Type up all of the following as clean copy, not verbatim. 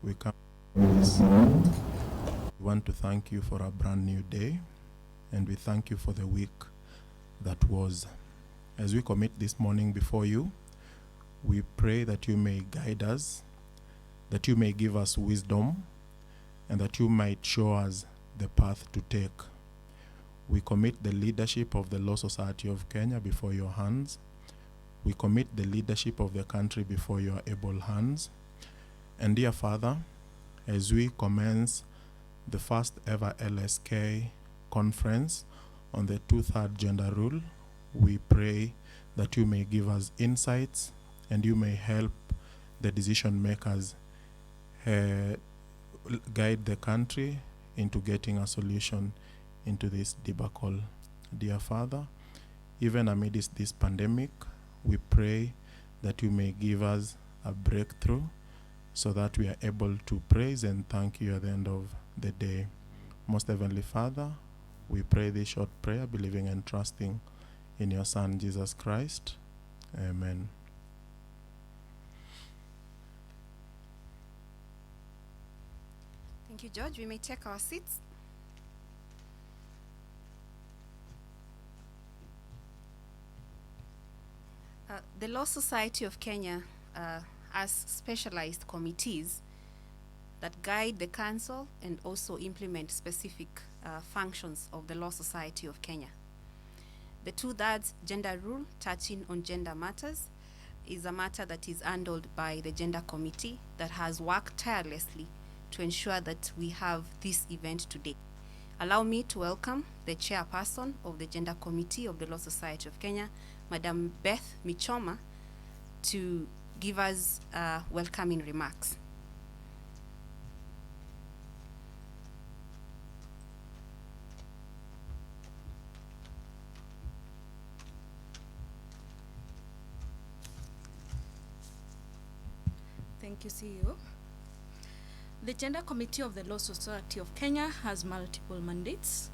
We come this morning. We want to thank you for a brand new day, and we thank you for the week that was. As we commit this morning before you, we pray that you may guide us, that you may give us wisdom, and that you might show us the path to take. We commit the leadership of the Law Society of Kenya before your hands. We commit the leadership of the country before your able hands. And dear Father, as we commence the first ever LSK conference on the 2/3 gender rule, we pray that you may give us insights and you may help the decision makers guide the country into getting a solution into this debacle. Dear Father, even amidst this pandemic, we pray that you may give us a breakthrough so that we are able to praise and thank you at the end of the day. Most Heavenly Father, we pray this short prayer, believing and trusting in your Son, Jesus Christ. Amen. Thank you, George. We may take our seats. The Law Society of Kenya has specialized committees that guide the council and also implement specific functions of the Law Society of Kenya. The 2/3 gender rule touching on gender matters is a matter that is handled by the Gender Committee that has worked tirelessly to ensure that we have this event today. Allow me to welcome the chairperson of the Gender Committee of the Law Society of Kenya, Madam Beth Michoma, to give us welcoming remarks. Thank you, CEO. The Gender Committee of the Law Society of Kenya has multiple mandates.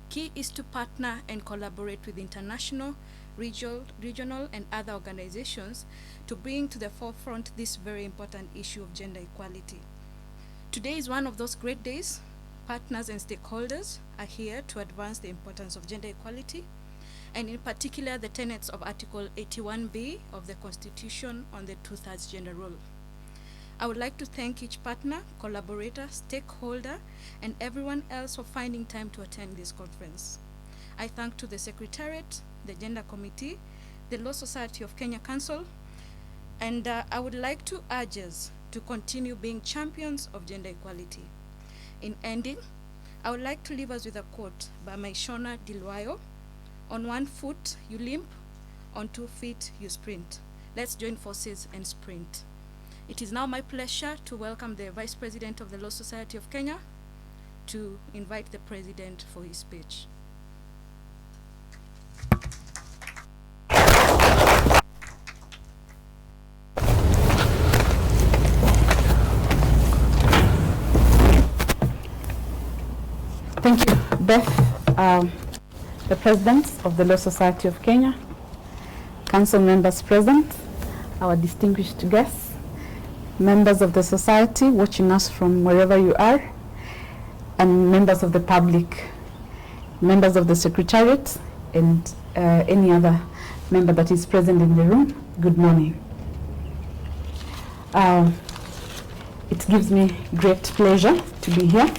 Key is to partner and collaborate with international, regional, and other organizations to bring to the forefront this very important issue of gender equality. Today is one of those great days. Partners and stakeholders are here to advance the importance of gender equality, and in particular the tenets of Article 81B of the Constitution on the 2/3 gender role. I would like to thank each partner, collaborator, stakeholder, and everyone else for finding time to attend this conference. I thank to the Secretariat, the Gender Committee, the Law Society of Kenya Council, and I would like to urge us to continue being champions of gender equality. In ending, I would like to leave us with a quote by Michoma Dilwayo: "On 1 foot you limp, on 2 feet you sprint. Let's join forces and sprint." It is now my pleasure to welcome the Vice President of the Law Society of Kenya to invite the President for his speech. Thank you, Beth, the Presidents of the Law Society of Kenya, Council members present, our distinguished guests, members of the society watching us from wherever you are, and members of the public, members of the Secretariat, and any other member that is present in the room, good morning. It gives me great pleasure to be here,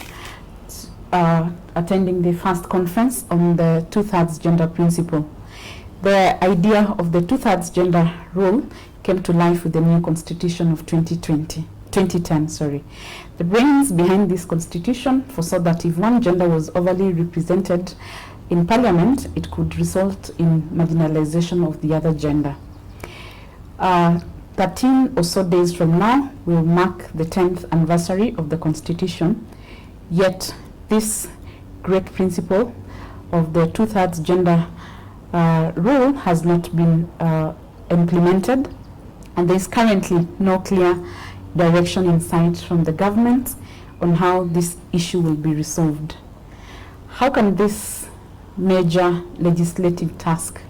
attending the first conference on the 2/3 gender principle. The idea of the 2/3 gender rule came to life with the new constitution of 2010. The brains behind this constitution foresaw that if one gender was overly represented in parliament, it could result in marginalization of the other gender. 13 or so days from now will mark the 10th anniversary of the constitution, yet this great principle of the 2/3 gender rule has not been implemented, and there is currently no clear direction in sight from the government on how this issue will be resolved. How can this major legislative task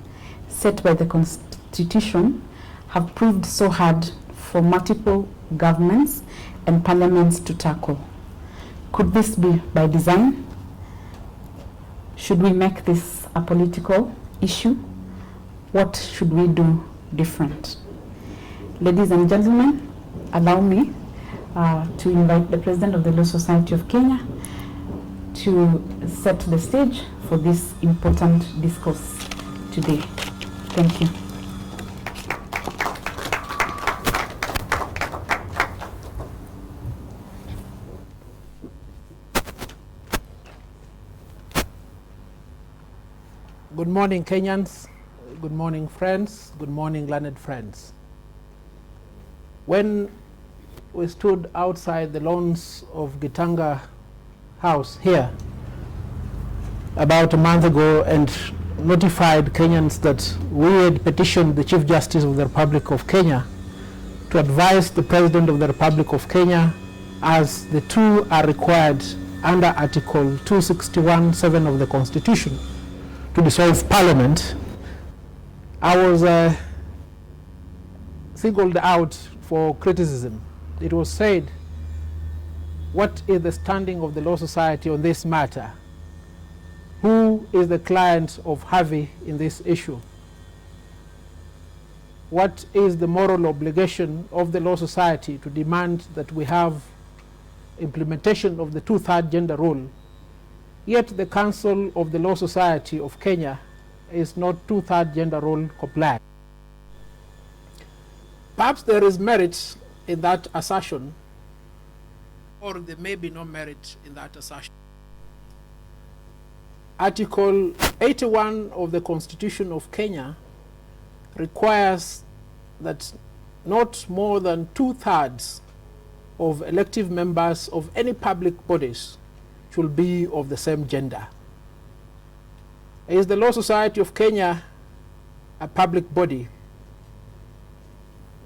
set by the Constitution have proved so hard for multiple governments and parliaments to tackle? Could this be by design? Should we make this a political issue? What should we do different? Ladies and gentlemen, allow me to invite the President of the Law Society of Kenya to set the stage for this important discourse today. Thank you. Good morning, Kenyans. Good morning, friends. Good morning, learned friends. When we stood outside the lawns of Gitau house here about a month ago and notified Kenyans that we had petitioned the Chief Justice of the Republic of Kenya to advise the President of the Republic of Kenya, as the two are required under Article 261(7) of the Constitution, to dissolve Parliament, I was singled out for criticism. It was said, what is the standing of the Law Society on this matter? Who is the client of Harvey in this issue? What is the moral obligation of the Law Society to demand that we have implementation of the 2/3 gender rule? Yet the Council of the Law Society of Kenya is not 2/3 gender rule compliant. Perhaps there is merit in that assertion, or there may be no merit in that assertion. Article 81 of the Constitution of Kenya requires that not more than 2/3 of elective members of any public bodies should be of the same gender. Is the Law Society of Kenya a public body?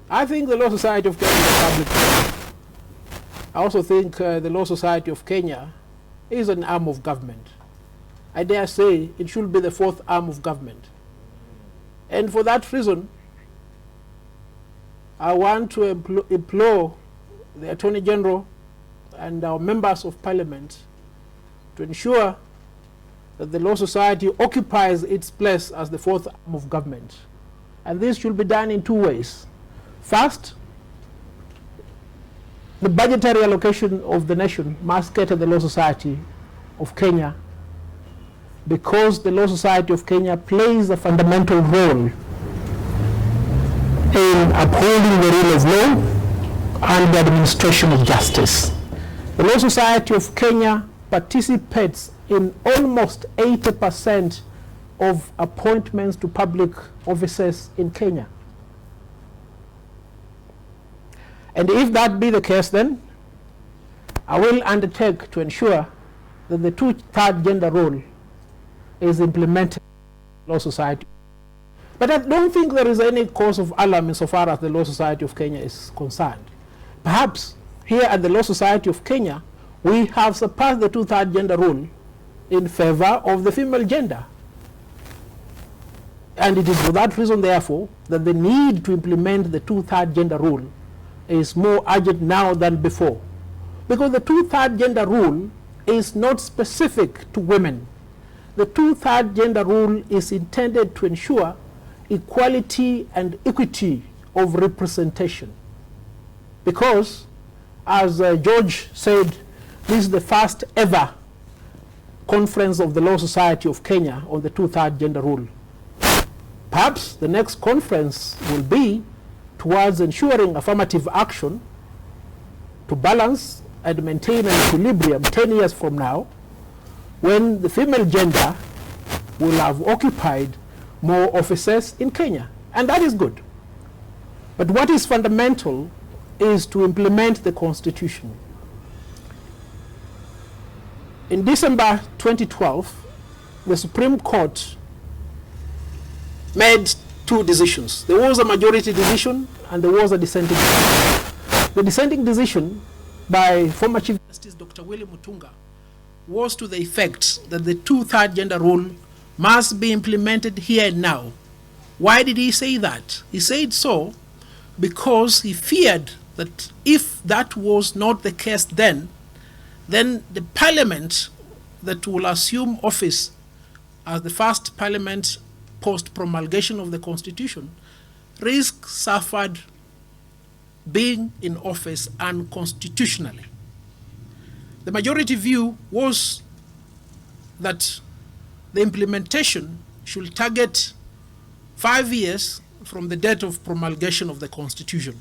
I think the Law Society of Kenya is a public body. I also think the Law Society of Kenya is an arm of government. I dare say it should be the fourth arm of government. And for that reason, I want to implore the Attorney General and our members of Parliament to ensure that the Law Society occupies its place as the fourth arm of government. And this should be done in two ways. First, the budgetary allocation of the nation must get to the Law Society of Kenya, because the Law Society of Kenya plays a fundamental role in upholding the rule of law and the administration of justice. The Law Society of Kenya participates in almost 80% of appointments to public offices in Kenya. And if that be the case, then I will undertake to ensure that the 2/3 gender rule is implemented in the Law Society. But I don't think there is any cause of alarm insofar as the Law Society of Kenya is concerned. Perhaps here at the Law Society of Kenya, we have surpassed the 2/3 gender rule in favor of the female gender. And it is for that reason, therefore, that the need to implement the 2/3 gender rule is more urgent now than before. Because the 2/3 gender rule is not specific to women. The 2/3 gender rule is intended to ensure equality and equity of representation. Because, as George said, this is the first ever conference of the Law Society of Kenya on the 2/3 gender rule. Perhaps the next conference will be towards ensuring affirmative action to balance and maintain an equilibrium 10 years from now, when the female gender will have occupied more offices in Kenya. And that is good. But what is fundamental is to implement the Constitution. In December 2012, the Supreme Court made two decisions. There was a majority decision and there was a dissenting decision. The dissenting decision by former Chief Justice Dr. Willy Mutunga was to the effect that the 2/3 gender rule must be implemented here and now. Why did he say that? He said so because he feared that if that was not the case then the parliament that will assume office as the first parliament post-promulgation of the Constitution suffered being in office unconstitutionally. The majority view was that the implementation should target 5 years from the date of promulgation of the Constitution,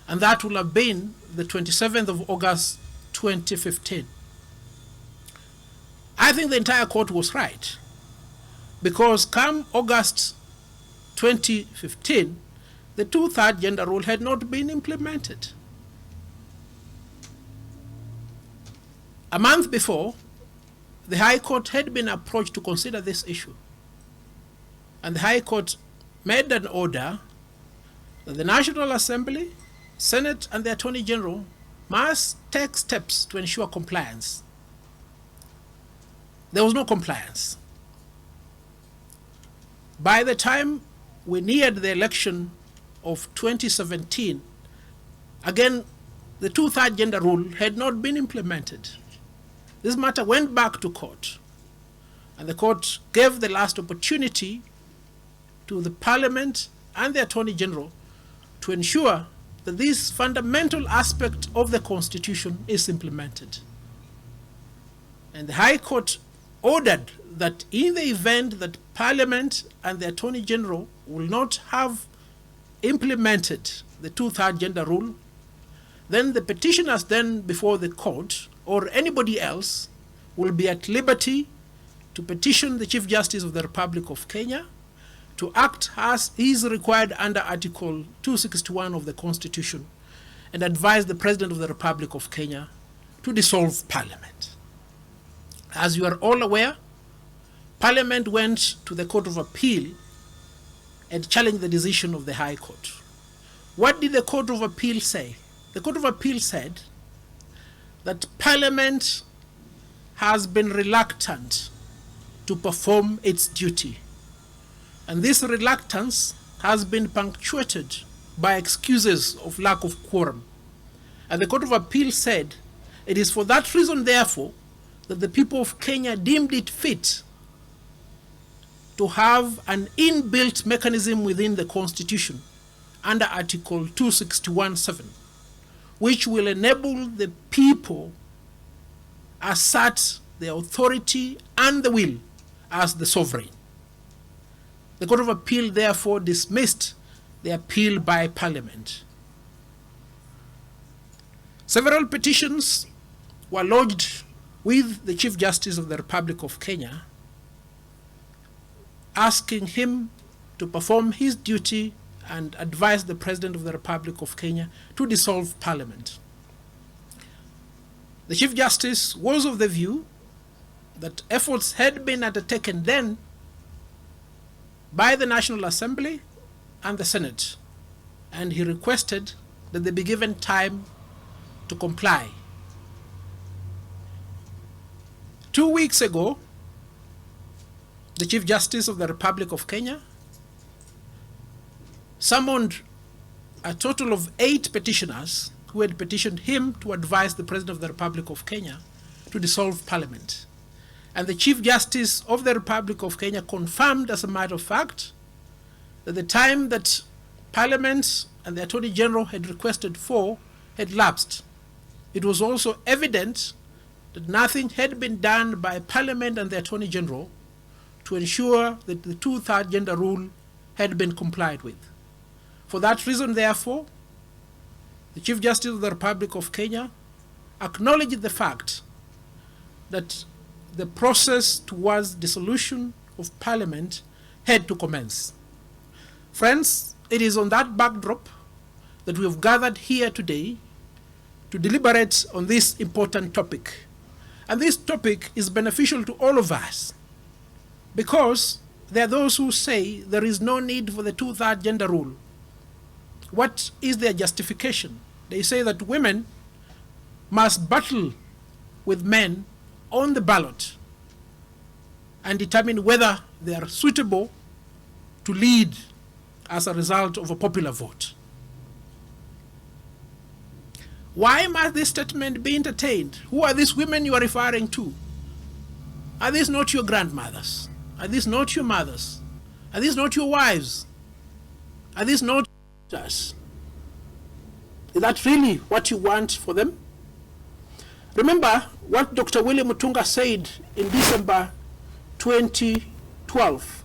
and that will have been the 27th of August 2015. I think the entire court was right, because come August 2015, the 2/3 gender rule had not been implemented. A month before, the High Court had been approached to consider this issue. And the High Court made an order that the National Assembly, Senate, and the Attorney General must take steps to ensure compliance. There was no compliance. By the time we neared the election of 2017, again, the 2/3 gender rule had not been implemented. This matter went back to court, and the court gave the last opportunity to the Parliament and the Attorney General to ensure that this fundamental aspect of the Constitution is implemented. And the High Court ordered that in the event that Parliament and the Attorney General will not have implemented the 2/3 gender rule, then the petitioners then before the court or anybody else will be at liberty to petition the Chief Justice of the Republic of Kenya to act as is required under Article 261 of the Constitution and advise the President of the Republic of Kenya to dissolve Parliament. As you are all aware, Parliament went to the Court of Appeal and challenged the decision of the High Court. What did the Court of Appeal say? The Court of Appeal said that Parliament has been reluctant to perform its duty. And this reluctance has been punctuated by excuses of lack of quorum. And the Court of Appeal said it is for that reason, therefore, that the people of Kenya deemed it fit to have an inbuilt mechanism within the Constitution under Article 261(7), which will enable the people assert the authority and the will as the sovereign. The Court of Appeal therefore dismissed the appeal by Parliament. Several petitions were lodged with the Chief Justice of the Republic of Kenya, asking him to perform his duty and advise the President of the Republic of Kenya to dissolve Parliament. The Chief Justice was of the view that efforts had been undertaken then by the National Assembly and the Senate, and he requested that they be given time to comply. 2 weeks ago, the Chief Justice of the Republic of Kenya summoned a total of 8 petitioners who had petitioned him to advise the President of the Republic of Kenya to dissolve Parliament. And the Chief Justice of the Republic of Kenya confirmed, as a matter of fact, that the time that Parliament and the Attorney General had requested for had lapsed. It was also evident that nothing had been done by Parliament and the Attorney General to ensure that the 2/3 gender rule had been complied with. For that reason, therefore, the Chief Justice of the Republic of Kenya acknowledged the fact that the process towards dissolution of Parliament had to commence. Friends, it is on that backdrop that we have gathered here today to deliberate on this important topic. And this topic is beneficial to all of us because there are those who say there is no need for the 2/3 gender rule. What is their justification? They say that women must battle with men on the ballot and determine whether they are suitable to lead as a result of a popular vote. Why must this statement be entertained? Who are these women you are referring to? Are these not your grandmothers? Are these not your mothers? Are these not your wives? Are these not us? Is that really what you want for them? Remember what Dr. Willy Mutunga said in December 2012.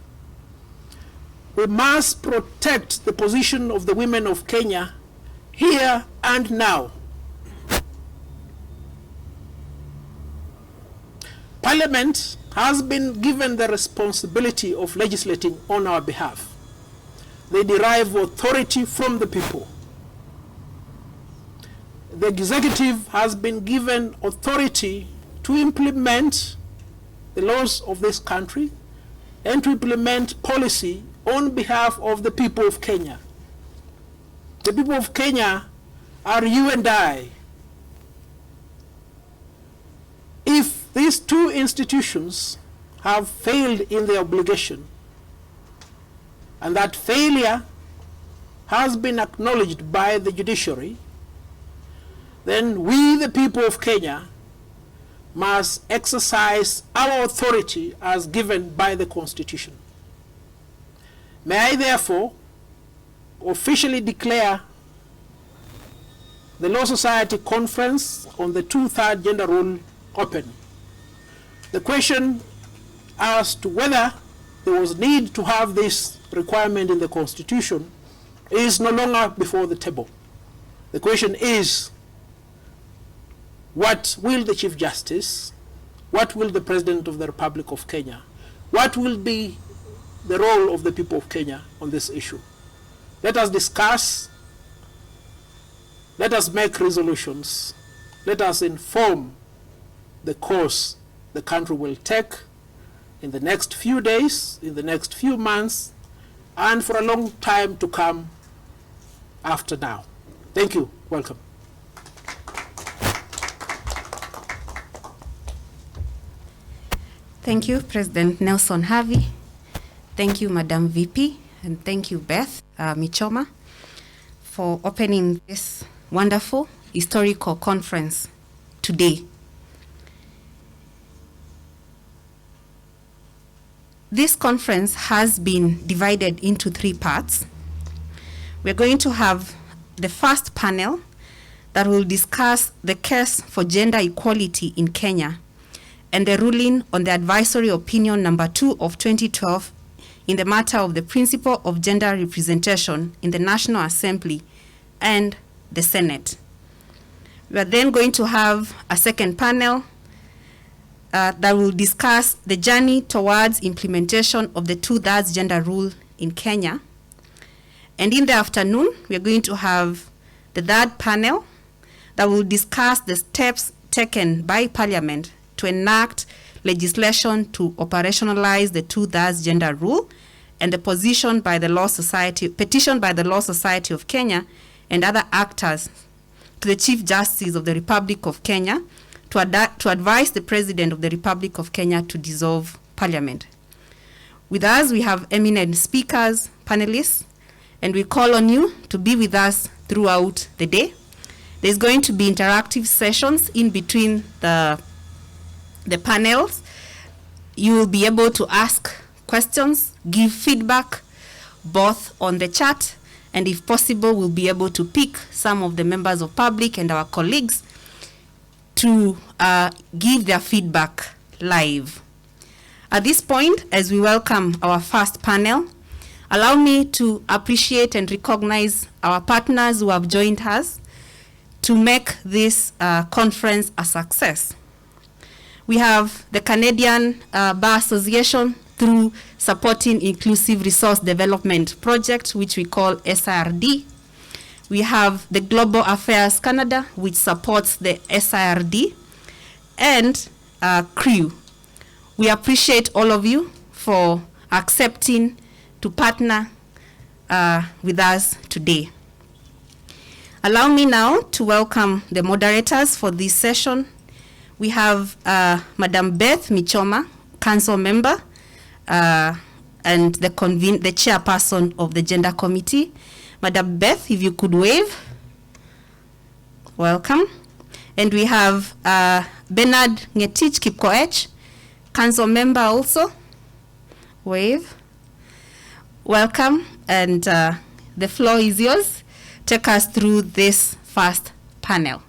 We must protect the position of the women of Kenya here and now. Parliament has been given the responsibility of legislating on our behalf. They derive authority from the people. The executive has been given authority to implement the laws of this country and to implement policy on behalf of the people of Kenya. The people of Kenya are you and I. If these two institutions have failed in their obligation, and that failure has been acknowledged by the judiciary, then we, the people of Kenya, must exercise our authority as given by the Constitution. May I therefore officially declare the Law Society Conference on the 2/3 gender rule open. The question as to whether there was need to have this requirement in the Constitution is no longer before the table. The question is, what will the Chief Justice, what will the President of the Republic of Kenya, what will be the role of the people of Kenya on this issue. Let us discuss, let us make resolutions, let us inform the course the country will take in the next few days, in the next few months, and for a long time to come after now. Thank you. Welcome. Thank you, President Nelson Harvey. Thank you, Madam VP, and thank you, Beth Michoma, for opening this wonderful historical conference today. This conference has been divided into 3 parts. We're going to have the first panel that will discuss the case for gender equality in Kenya and the ruling on the advisory opinion number 2 of 2012 in the matter of the principle of gender representation in the National Assembly and the Senate. We are then going to have a second panel that will discuss the journey towards implementation of the 2/3 gender rule in Kenya. And in the afternoon, we are going to have the third panel that will discuss the steps taken by Parliament to enact legislation to operationalize the 2/3 gender rule and the petition by the Law Society of Kenya and other actors to the Chief Justice of the Republic of Kenya to advise the President of the Republic of Kenya to dissolve Parliament. With us, we have eminent speakers, panelists, and we call on you to be with us throughout the day. There's going to be interactive sessions in between the panels. You will be able to ask questions, give feedback, both on the chat, and if possible, we'll be able to pick some of the members of public and our colleagues to give their feedback live. At this point, as we welcome our first panel, allow me to appreciate and recognize our partners who have joined us to make this conference a success. We have the Canadian Bar Association through supporting Inclusive Resource Development Project, which we call SIRD. We have the Global Affairs Canada, which supports the SIRD, and CREW. We appreciate all of you for accepting to partner with us today. Allow me now to welcome the moderators for this session. We have Madam Beth Michoma, Council Member, and the chairperson of the Gender Committee. Madam Beth, if you could wave. Welcome. And we have Bernard Ngetich Kipkoech, Council Member also. Wave. Welcome. And the floor is yours. Take us through this first panel.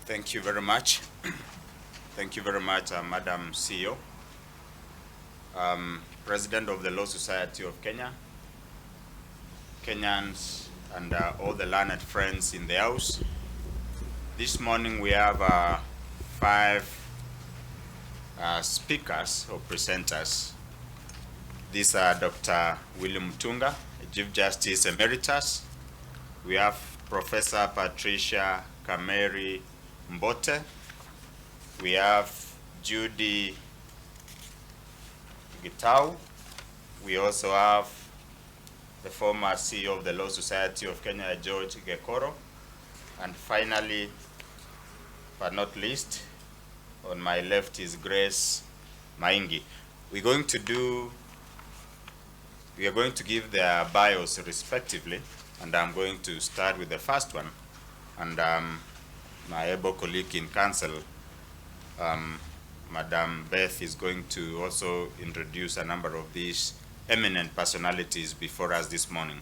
Thank you very much. Thank you very much, Madam CEO, President of the Law Society of Kenya, Kenyans, and all the learned friends in the house. This morning we have 5 speakers or presenters. These are Dr. Willy Mutunga, Chief Justice Emeritus. We have Professor Patricia Kameri Mbote. We have Judy Gitau. We also have the former CEO of the Law Society of Kenya, George Kegoro. And finally, but not least, on my left is Grace Maingi. We are going to give their bios respectively, and I'm going to start with the first one. And my able colleague in council, Madam Beth, is going to also introduce a number of these eminent personalities before us this morning.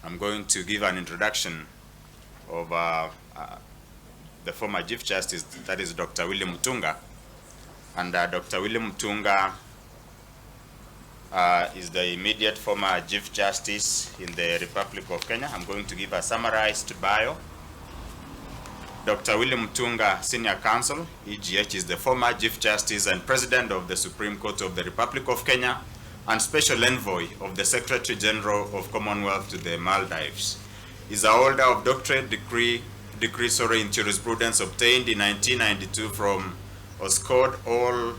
I'm going to give an introduction of the former Chief Justice, that is Dr. Willy Mutunga. And Dr. Willy Mutunga is the immediate former Chief Justice in the Republic of Kenya. I'm going to give a summarized bio. Dr. Willy Mutunga, Senior Counsel, EGH, is the former Chief Justice and President of the Supreme Court of the Republic of Kenya and Special Envoy of the Secretary General of Commonwealth to the Maldives. He's a holder of doctorate degree in jurisprudence obtained in 1992 from Oscode Hall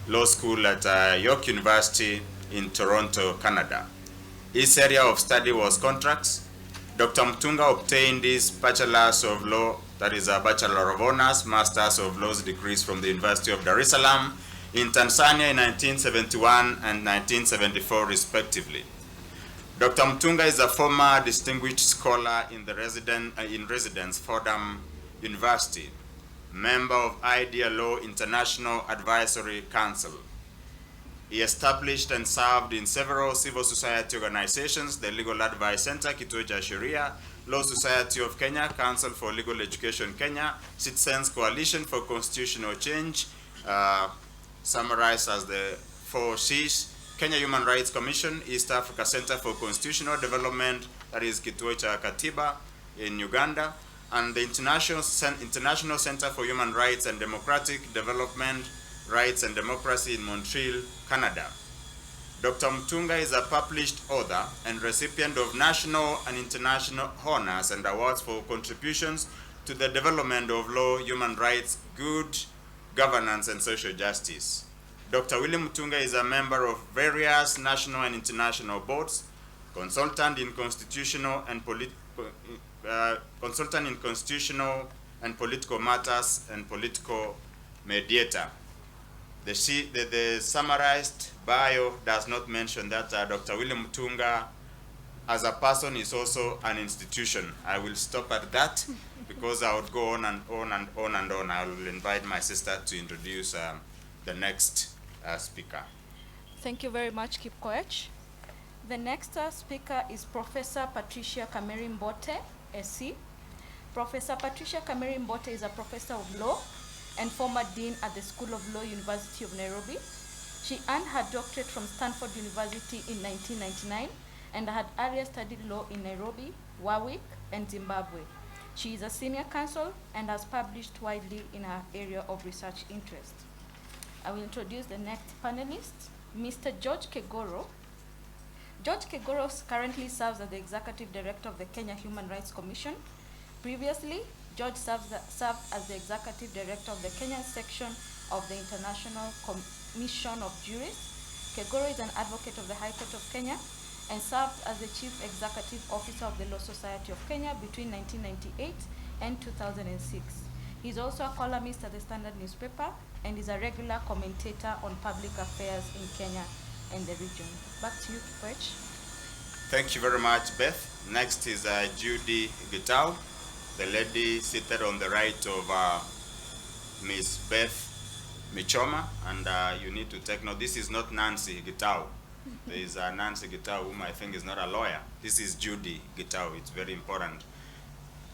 Law School at York University in Toronto, Canada. His area of study was contracts. Dr. Mutunga obtained his Bachelor's of Law, that is a Bachelor of Honors, Masters of Laws degrees from the University of Dar es Salaam in Tanzania in 1971 and 1974, respectively. Dr. Mutunga is a former distinguished scholar in the residence Fordham University, member of Idea Law International Advisory Council. He established and served in several civil society organizations, the Legal Advice Center, Kituo cha Sheria, Law Society of Kenya, Council for Legal Education Kenya, Citizens Coalition for Constitutional Change, summarized as the 4 Cs, Kenya Human Rights Commission, East Africa Center for Constitutional Development, that is Kituo cha Katiba in Uganda, and the International Center for Human Rights and Democratic Development, Rights and Democracy in Montreal, Canada. Dr. Mutunga is a published author and recipient of national and international honors and awards for contributions to the development of law, human rights, good governance, and social justice. Dr. Willy Mutunga is a member of various national and international boards, consultant in constitutional and political matters, and political mediator. The summarized bio does not mention that Dr. Willy Mutunga, as a person, is also an institution. I will stop at that because I would go on and on and on and on. I will invite my sister to introduce the next speaker. Thank you very much, Kipkoech. The next speaker is Professor Patricia Kameri Mbote, SC. Professor Patricia Kameri Mbote is a professor of law and former dean at the School of Law, University of Nairobi. She earned her doctorate from Stanford University in 1999 and had earlier studied law in Nairobi, Warwick, and Zimbabwe. She is a senior counsel and has published widely in her area of research interest. I will introduce the next panelist, Mr. George Kegoro. George Kegoro currently serves as the Executive Director of the Kenya Human Rights Commission. Previously, George served as the Executive Director of the Kenyan section of the International Commission of Jurists. Kegoro is an advocate of the High Court of Kenya and served as the Chief Executive Officer of the Law Society of Kenya between 1998 and 2006. He is also a columnist at the Standard newspaper and is a regular commentator on public affairs in Kenya and the region. Back to you, Kipkoech. Thank you very much, Beth. Next is Judy Gitau, the lady seated on the right of Miss Beth Michoma, and you need to take note, this is not Nancy Gitau. There is Nancy Gitau, whom I think is not a lawyer. This is Judy Gitau. It's very important.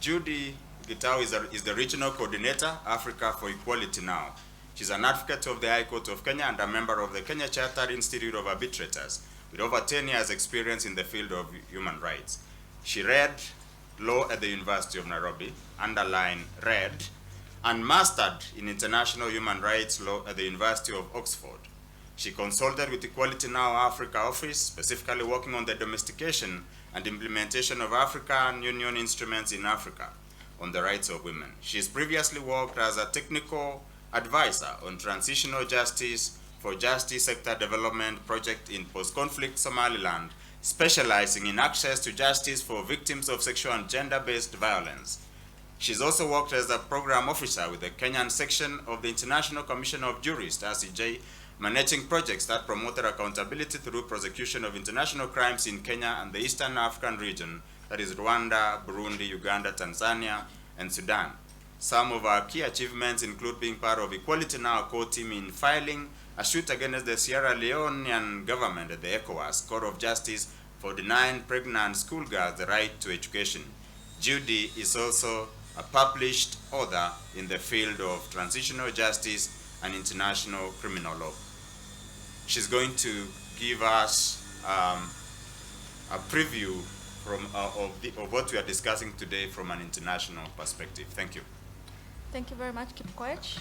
Judy Gitau is the Regional Coordinator, Africa for Equality Now. She's an advocate of the High Court of Kenya and a member of the Kenya Chartered Institute of Arbitrators, with over 10 years experience in the field of human rights. She read law at the University of Nairobi, underline read, and mastered in international human rights law at the University of Oxford. She consulted with Equality Now Africa office, specifically working on the domestication and implementation of African Union instruments in Africa on the rights of women. She has previously worked as a technical advisor on transitional justice for justice sector development project in post-conflict Somaliland, specializing in access to justice for victims of sexual and gender-based violence. She's also worked as a program officer with the Kenyan section of the International Commission of Jurists, RCJ, managing projects that promoted accountability through prosecution of international crimes in Kenya and the Eastern African region, that is Rwanda, Burundi, Uganda, Tanzania, and Sudan. Some of our key achievements include being part of Equality Now core team in filing a suit against the Sierra Leonean government at the ECOWAS Court of Justice for denying pregnant schoolgirls the right to education. Judy is also a published author in the field of transitional justice and international criminal law. She's going to give us a preview from of what we are discussing today from an international perspective. Thank you. Thank you very much, Kipkoech.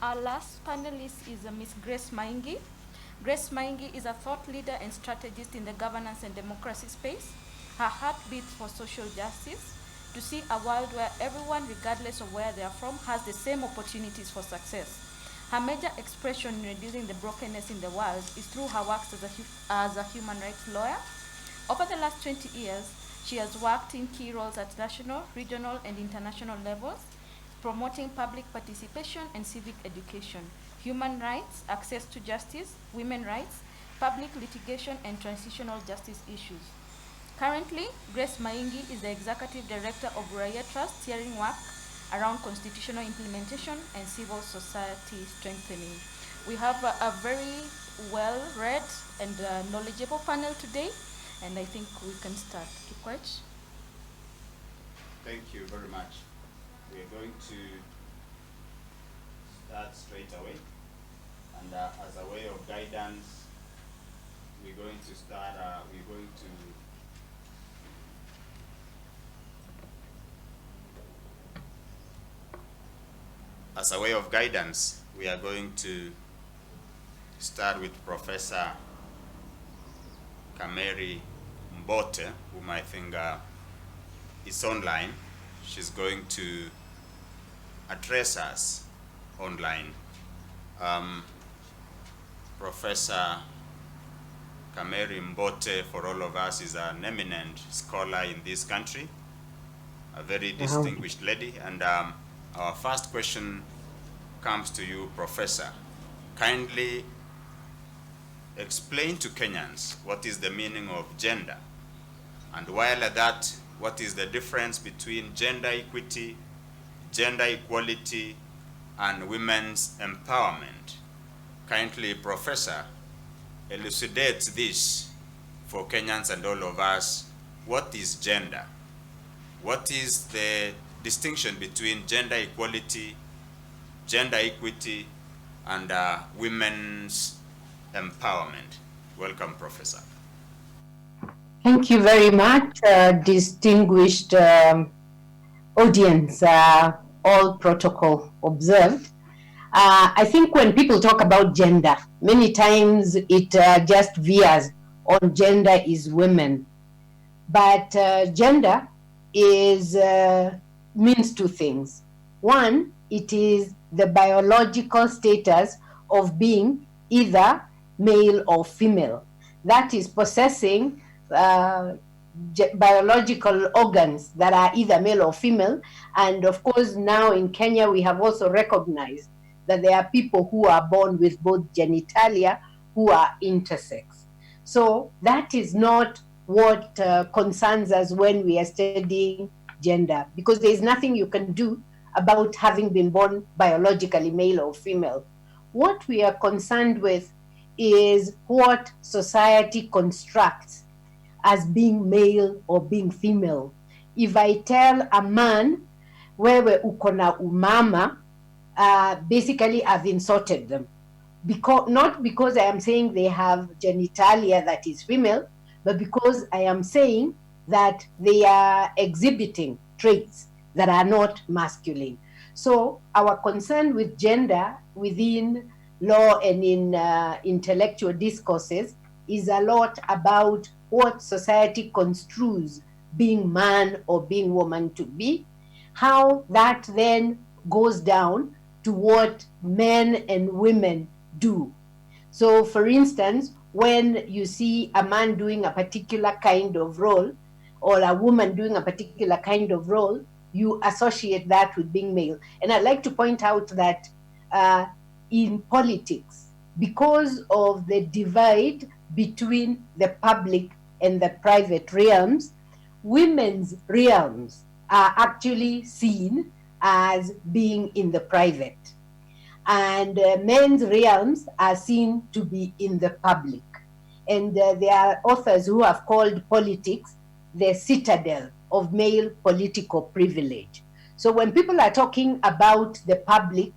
Our last panelist is Ms. Grace Maingi. Grace Maingi is a thought leader and strategist in the governance and democracy space. Her heart beats for social justice, to see a world where everyone, regardless of where they are from, has the same opportunities for success. Her major expression in reducing the brokenness in the world is through her work as a human rights lawyer. Over the last 20 years, she has worked in key roles at national, regional, and international levels, promoting public participation and civic education, human rights, access to justice, women's rights, public litigation, and transitional justice issues. Currently, Grace Maingi is the Executive Director of Uraia Trust, steering work around constitutional implementation and civil society strengthening. We have a very well-read and knowledgeable panel today, and I think we can start. Kipkoech? Thank you very much. We are going to start straight away, and as a way of guidance, we're going to start. As a way of guidance, we are going to start with Professor Kameri Mbote, whom I think is online. She's going to address us online. Professor Kameri Mbote, for all of us, is an eminent scholar in this country, a very distinguished lady. And our first question comes to you, Professor. Kindly explain to Kenyans what is the meaning of gender, and while at that, what is the difference between gender equity, gender equality, and women's empowerment. Kindly, Professor, elucidate this for Kenyans and all of us. What is gender? What is the distinction between gender equality, gender equity, and women's empowerment? Welcome, Professor. Thank you very much, distinguished audience, all protocol observed. I think when people talk about gender, many times it just veers on gender is women. But gender is means two things. One, it is the biological status of being either male or female. That is possessing biological organs that are either male or female. And of course, now in Kenya, we have also recognized that there are people who are born with both genitalia who are intersex. So that is not what concerns us when we are studying gender, because there is nothing you can do about having been born biologically male or female. What we are concerned with is what society constructs as being male or being female. If I tell a man, wewe uko na umama, basically I've insulted them. Not because I am saying they have genitalia that is female, but because I am saying that they are exhibiting traits that are not masculine. So our concern with gender within law and in intellectual discourses is a lot about what society construes being man or being woman to be, how that then goes down to what men and women do. So for instance, when you see a man doing a particular kind of role or a woman doing a particular kind of role, you associate that with being male. And I'd like to point out that in politics, because of the divide between the public and the private realms, women's realms are actually seen as being in the private, and men's realms are seen to be in the public. And there are authors who have called politics the citadel of male political privilege. So when people are talking about the public,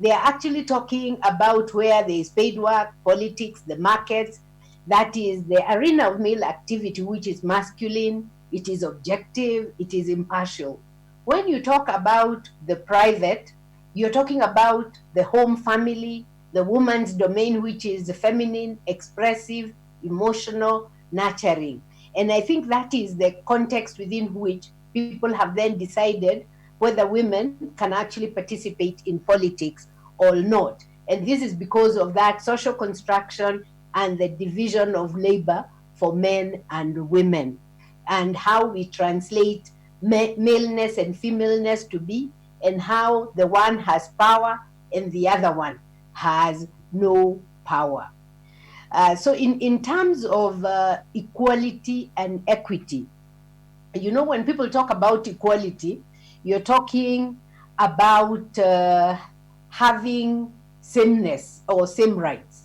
they are actually talking about where there is paid work, politics, the markets, that is the arena of male activity, which is masculine, it is objective, it is impartial. When you talk about the private, you're talking about the home family, the woman's domain, which is feminine, expressive, emotional, nurturing. And I think that is the context within which people have then decided whether women can actually participate in politics or not. And this is because of that social construction and the division of labor for men and women, and how we translate maleness and femaleness to be, and how the one has power and the other one has no power. So in terms of equality and equity, you know, when people talk about equality, you're talking about having sameness or same rights.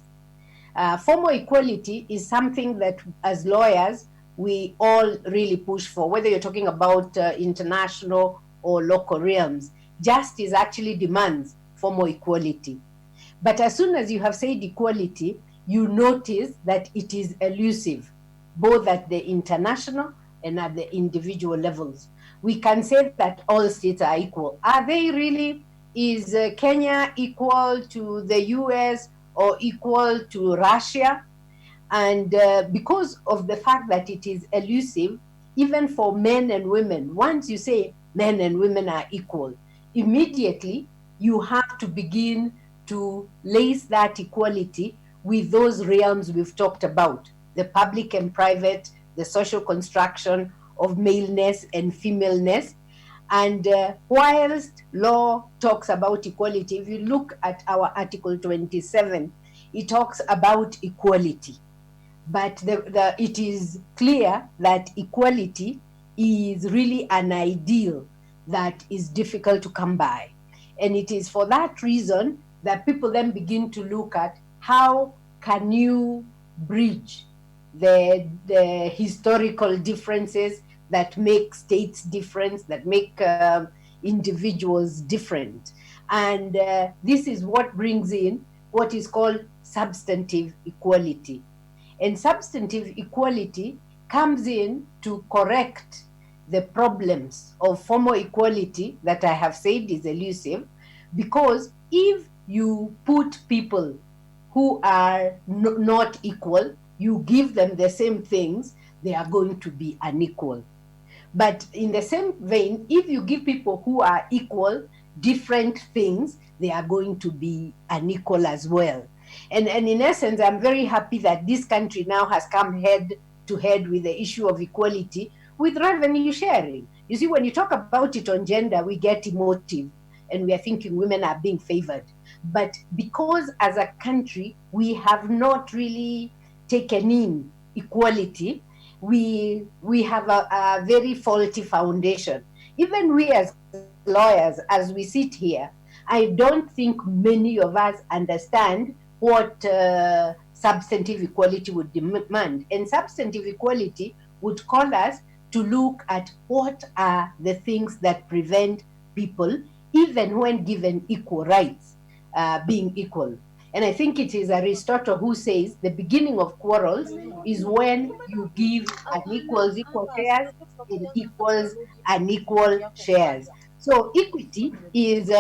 Formal equality is something that as lawyers, we all really push for, whether you're talking about international or local realms. Justice actually demands formal equality. But as soon as you have said equality, you notice that it is elusive, both at the international and at the individual levels. We can say that all states are equal. Are they really? Is Kenya equal to the US or equal to Russia? And because of the fact that it is elusive, even for men and women, once you say men and women are equal, immediately you have to begin to lace that equality with those realms we've talked about, the public and private, the social construction of maleness and femaleness. And whilst law talks about equality, if you look at our Article 27, it talks about equality. But it is clear that equality is really an ideal that is difficult to come by. And it is for that reason that people then begin to look at how can you bridge the historical differences that make states different, that make individuals different. And this is what brings in what is called substantive equality. And substantive equality comes in to correct the problems of formal equality that I have said is elusive, because if you put people who are not equal, you give them the same things, they are going to be unequal. But in the same vein, if you give people who are equal different things, they are going to be unequal as well. And in essence, I'm very happy that this country now has come head to head with the issue of equality with revenue sharing. You see, when you talk about it on gender, we get emotive and we are thinking women are being favored. But because as a country, we have not really taken in equality, we have a very faulty foundation. Even we as lawyers, as we sit here, I don't think many of us understand what substantive equality would demand. And substantive equality would call us to look at what are the things that prevent people, even when given equal rights, being equal. And I think it is Aristotle who says the beginning of quarrels is when you give unequals equal shares and equals unequal shares. So equity is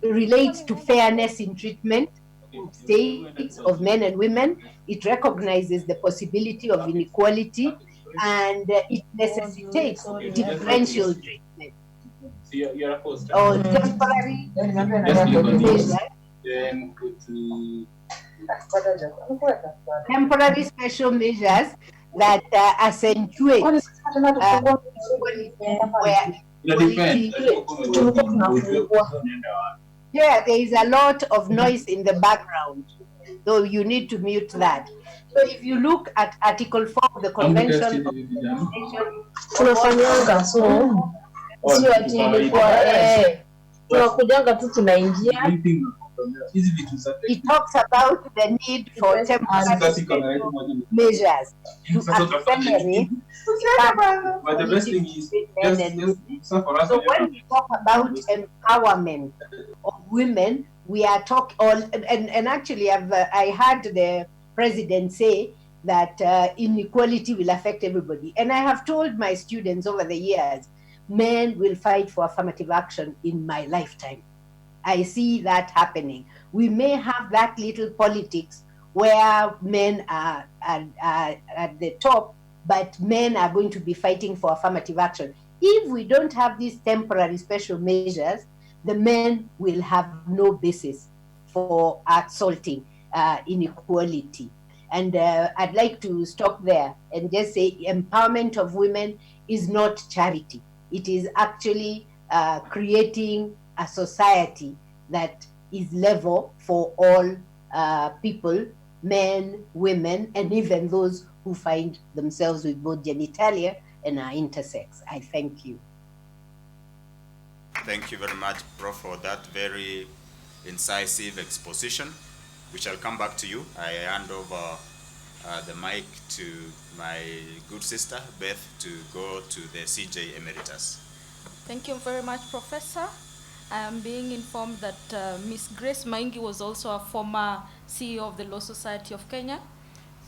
relates to fairness in treatment of states, of men and women. It recognizes the possibility of inequality, and it necessitates differential treatment or temporary measures, temporary special measures that accentuate equality. Yeah, there is a lot of noise in the background, so you need to mute that. So if you look at Article 4 of the Convention of tunafanyanga so sio ati ilikuwa tunakujanga tu tunaingia. It talks about the need for temporary measures to accelerate. So when we talk about empowerment of women, we are talking, and actually I heard the president say that inequality will affect everybody. And I have told my students over the years, men will fight for affirmative action in my lifetime. I see that happening. We may have that little politics where men are at the top, but men are going to be fighting for affirmative action. If we don't have these temporary special measures, the men will have no basis for assaulting inequality. And I'd like to stop there and just say empowerment of women is not charity. It is actually creating a society that is level for all people, men, women, and even those who find themselves with both genitalia and are intersex. I thank you. Thank you very much, Prof, for that very incisive exposition. We shall come back to you. I hand over the mic to my good sister, Beth, to go to the CJ Emeritus. Thank you very much, Professor. I am being informed that Ms. Grace Maingi was also a former CEO of the Law Society of Kenya.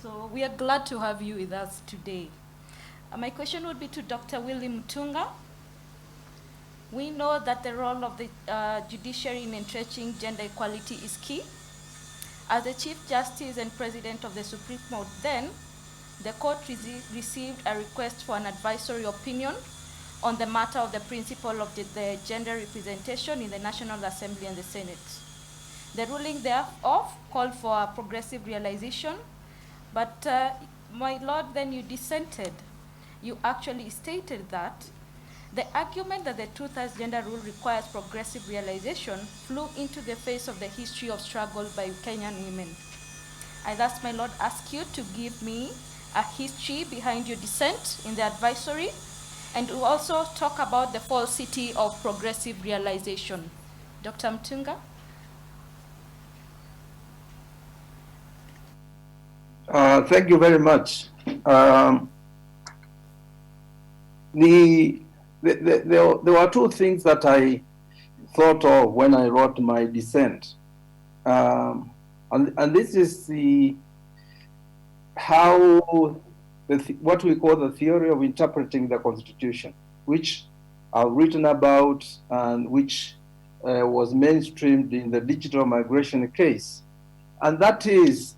So we are glad to have you with us today. My question would be to Dr. Willy Mutunga. We know that the role of the judiciary in entrenching gender equality is key. As the Chief Justice and President of the Supreme Court then, the court received a request for an advisory opinion on the matter of the principle of the gender representation in the National Assembly and the Senate. The ruling thereof called for a progressive realization, but my Lord, then you dissented. You actually stated that the argument that the two-thirds gender rule requires progressive realization flew into the face of the history of struggle by Kenyan women. I thus, my Lord, ask you to give me a history behind your dissent in the advisory, and to also talk about the falsity of progressive realization. Dr. Mutunga? Thank you very much. There were two things that I thought of when I wrote my dissent. And this is what we call the theory of interpreting the Constitution, which I've written about and which was mainstreamed in the digital migration case. And that is,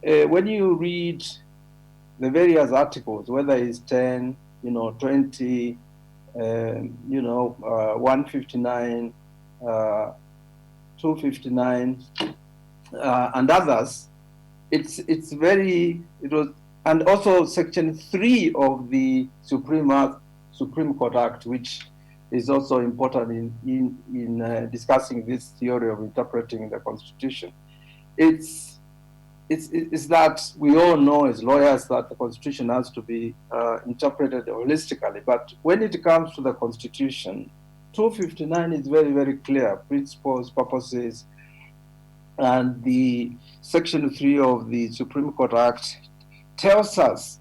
when you read the various articles, whether it's 10, 20, 159, 259, and others, and also Section 3 of the Supreme Court Act, which is also important in discussing this theory of interpreting the Constitution. It's that we all know as lawyers that the Constitution has to be interpreted holistically, but when it comes to the Constitution, 259 is very, very clear, principles, purposes, and the Section 3 of the Supreme Court Act tells us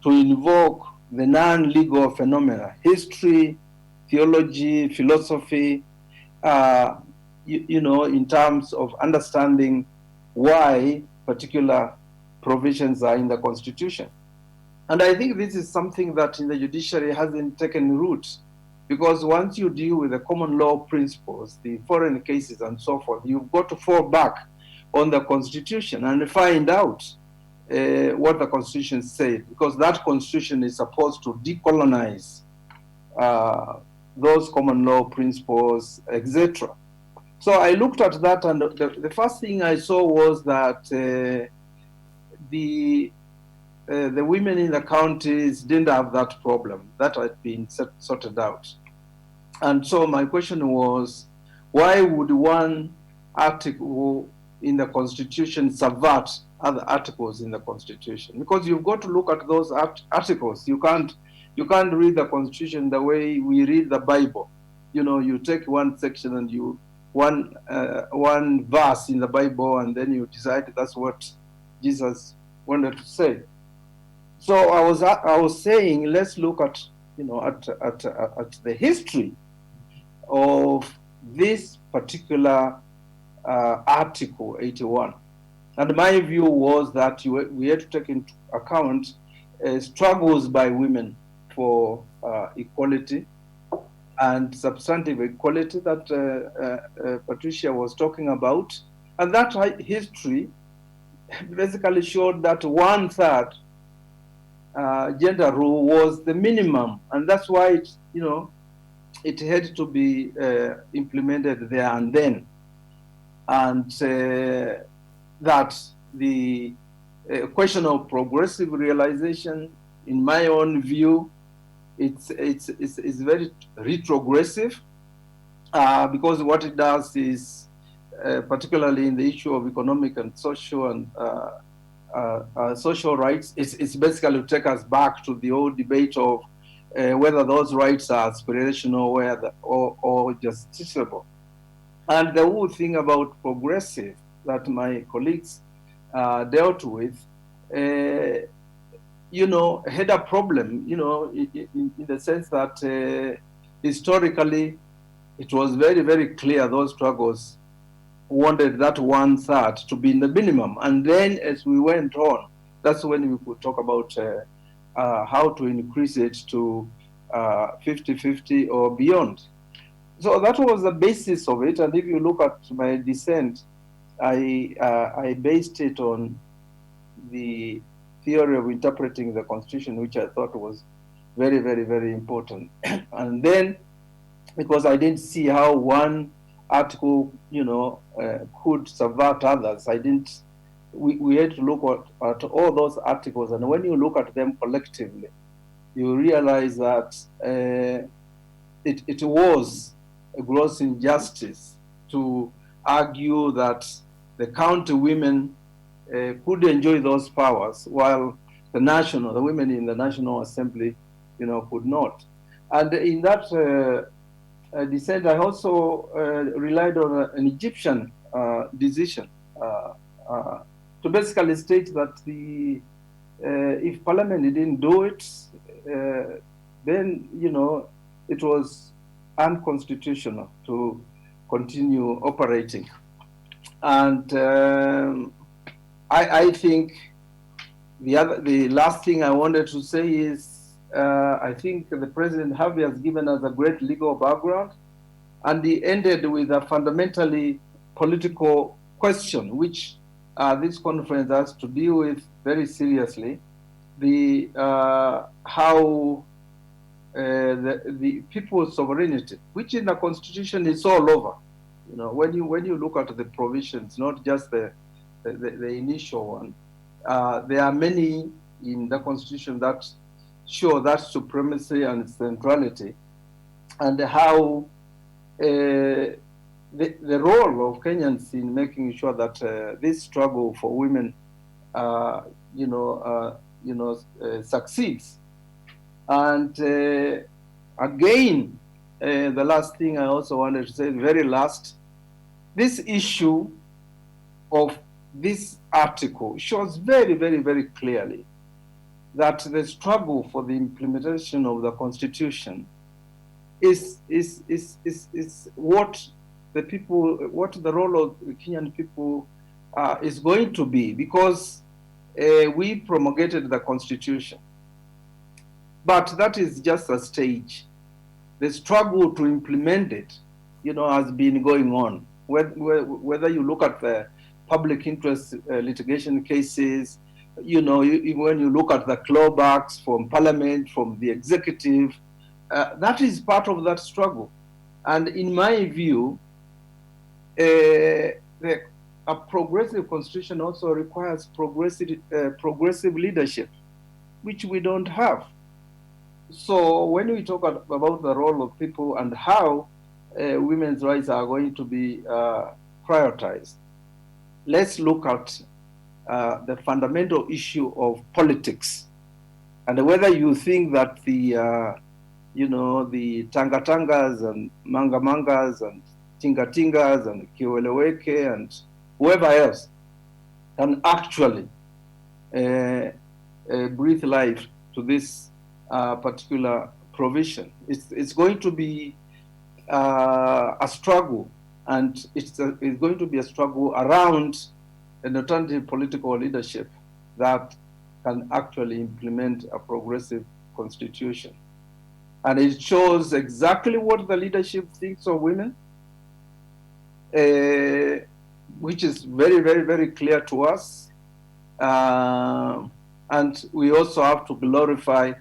to invoke the non-legal phenomena, history, theology, philosophy, in terms of understanding why particular provisions are in the Constitution. And I think this is something that in the judiciary hasn't taken root, because once you deal with the common law principles, the foreign cases and so forth, you've got to fall back on the Constitution and find out what the Constitution said, because that Constitution is supposed to decolonize those common law principles, etc. So I looked at that, and the first thing I saw was that the women in the counties didn't have that problem. That had been sorted out. And so my question was, why would one article in the Constitution subvert other articles in the Constitution? Because you've got to look at those articles. You can't read the Constitution the way we read the Bible. You take one section and one verse in the Bible, and then you decide that's what Jesus wanted to say. So I was saying, let's look at the history of this particular Article 81. And my view was that we had to take into account struggles by women for equality and substantive equality that Patricia was talking about. And that history basically showed that 1/3 gender rule was the minimum. And that's why it had to be implemented there and then. And that the question of progressive realization, in my own view, it's very retrogressive, because what it does is, particularly in the issue of economic and social and social rights, it's basically to take us back to the old debate of whether those rights are aspirational or justiciable. And the whole thing about progressive that my colleagues dealt with, had a problem, in the sense that historically it was very, very clear those struggles wanted that 1/3 to be in the minimum. And then as we went on, that's when we could talk about how to increase it to 50-50 or beyond. So that was the basis of it. And if you look at my dissent, I based it on the theory of interpreting the Constitution, which I thought was very, very, very important. And then, because I didn't see how one article, could subvert others, we had to look at all those articles. And when you look at them collectively, you realize that it was a gross injustice to argue that the county women could enjoy those powers while the women in the National Assembly, could not. And in that dissent, I also relied on an Egyptian decision to basically state that if Parliament didn't do it, then it was unconstitutional to continue operating. And I think the last thing I wanted to say is, I think the President Harvey has given us a great legal background, and he ended with a fundamentally political question, which this conference has to deal with very seriously: how the people's sovereignty, which in the Constitution is all over. When you look at the provisions, not just the initial one, there are many in the Constitution that show that supremacy and centrality, and how the role of Kenyans in making sure that this struggle for women, succeeds. And again, the last thing I also wanted to say, very last, this issue of this article shows very, very, very clearly that the struggle for the implementation of the Constitution is what the role of the Kenyan people is going to be, because we promulgated the Constitution. But that is just a stage. The struggle to implement it, has been going on. Whether you look at the public interest litigation cases, when you look at the clawbacks from Parliament, from the executive, that is part of that struggle. And in my view, a progressive constitution also requires progressive leadership, which we don't have. So when we talk about the role of people and how women's rights are going to be prioritized, let's look at the fundamental issue of politics, and whether you think that the Tangatangas and Mangamangas and Tingatingas and Kiweleweke and whoever else can actually breathe life to this particular provision. It's going to be a struggle, and it's going to be a struggle around an alternative political leadership that can actually implement a progressive constitution. And it shows exactly what the leadership thinks of women, which is very, very, very clear to us. And we also have to glorify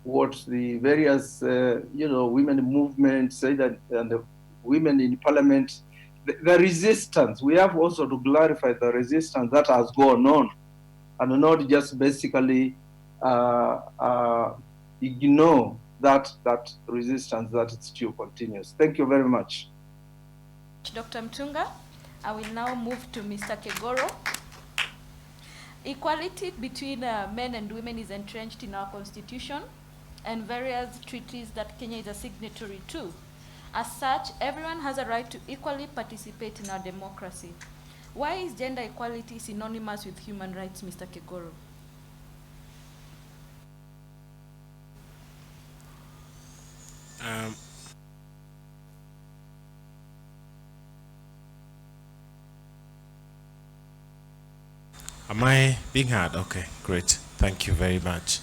what the various, women movements say, that, and the women in parliament, the resistance. We have also to glorify the resistance that has gone on, and not just basically ignore that resistance that it still continues. Thank you very much. Dr. Mutunga. I will now move to Mr. Kegoro. Equality between men and women is entrenched in our constitution and various treaties that Kenya is a signatory to. As such, everyone has a right to equally participate in our democracy. Why is gender equality synonymous with human rights, Mr. Kegoro? Am I being heard? Okay, great. Thank you very much.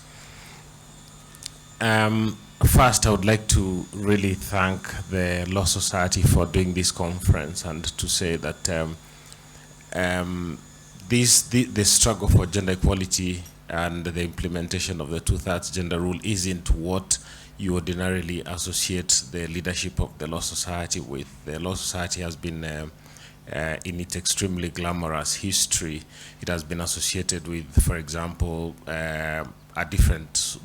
First, I would like to really thank the Law Society for doing this conference, and to say that the struggle for gender equality and the implementation of the 2/3 gender rule isn't what you ordinarily associate the leadership of the Law Society with. The Law Society has been in its extremely glamorous history, it has been associated with, for example, a different,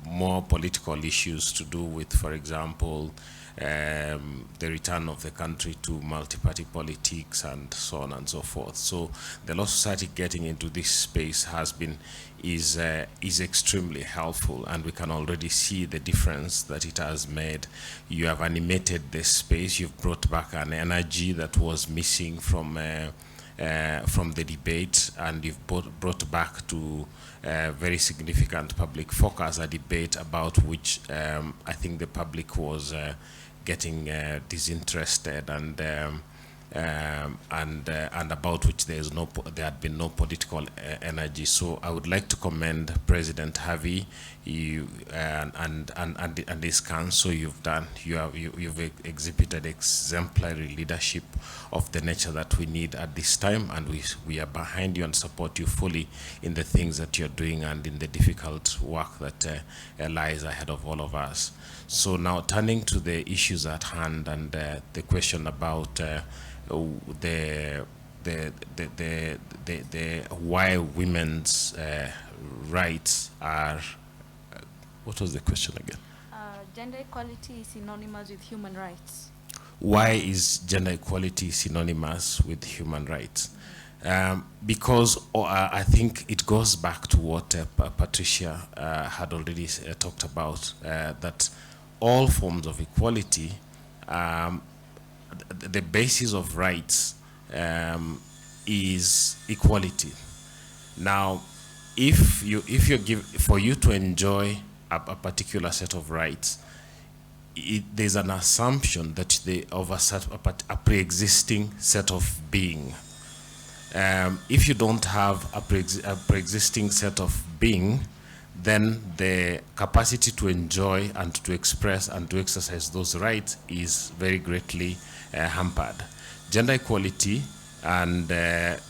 more political issues to do with, for example, the return of the country to multi-party politics and so on and so forth. So the Law Society getting into this space is extremely helpful, and we can already see the difference that it has made. You have animated this space, you've brought back an energy that was missing from the debate, and you've brought back to very significant public focus a debate about which I think the public was getting disinterested, and about which there had been no political energy. So I would like to commend President Harvey, you and this council. You've exhibited exemplary leadership of the nature that we need at this time, and we are behind you and support you fully in the things that you're doing and in the difficult work that lies ahead of all of us. So now, turning to the issues at hand, and the question about the why women's rights are, what was the question again? Gender equality is synonymous with human rights. Why is gender equality synonymous with human rights? Because I think it goes back to what Patricia had already talked about, that all forms of equality, the basis of rights is equality. Now, if for you to enjoy a particular set of rights, there's an assumption that of a pre-existing set of being. If you don't have a pre-existing set of being, then the capacity to enjoy and to express and to exercise those rights is very greatly hampered. Gender equality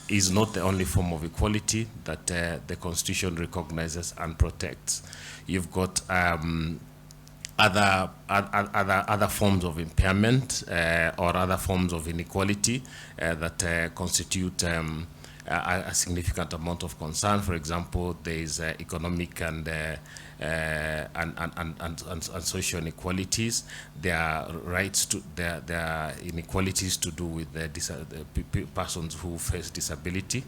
is not the only form of equality that the Constitution recognizes and protects. You've got other forms of impairment or other forms of inequality that constitute a significant amount of concern. For example, there is economic and social inequalities. There are there are inequalities to do with the persons who face disability.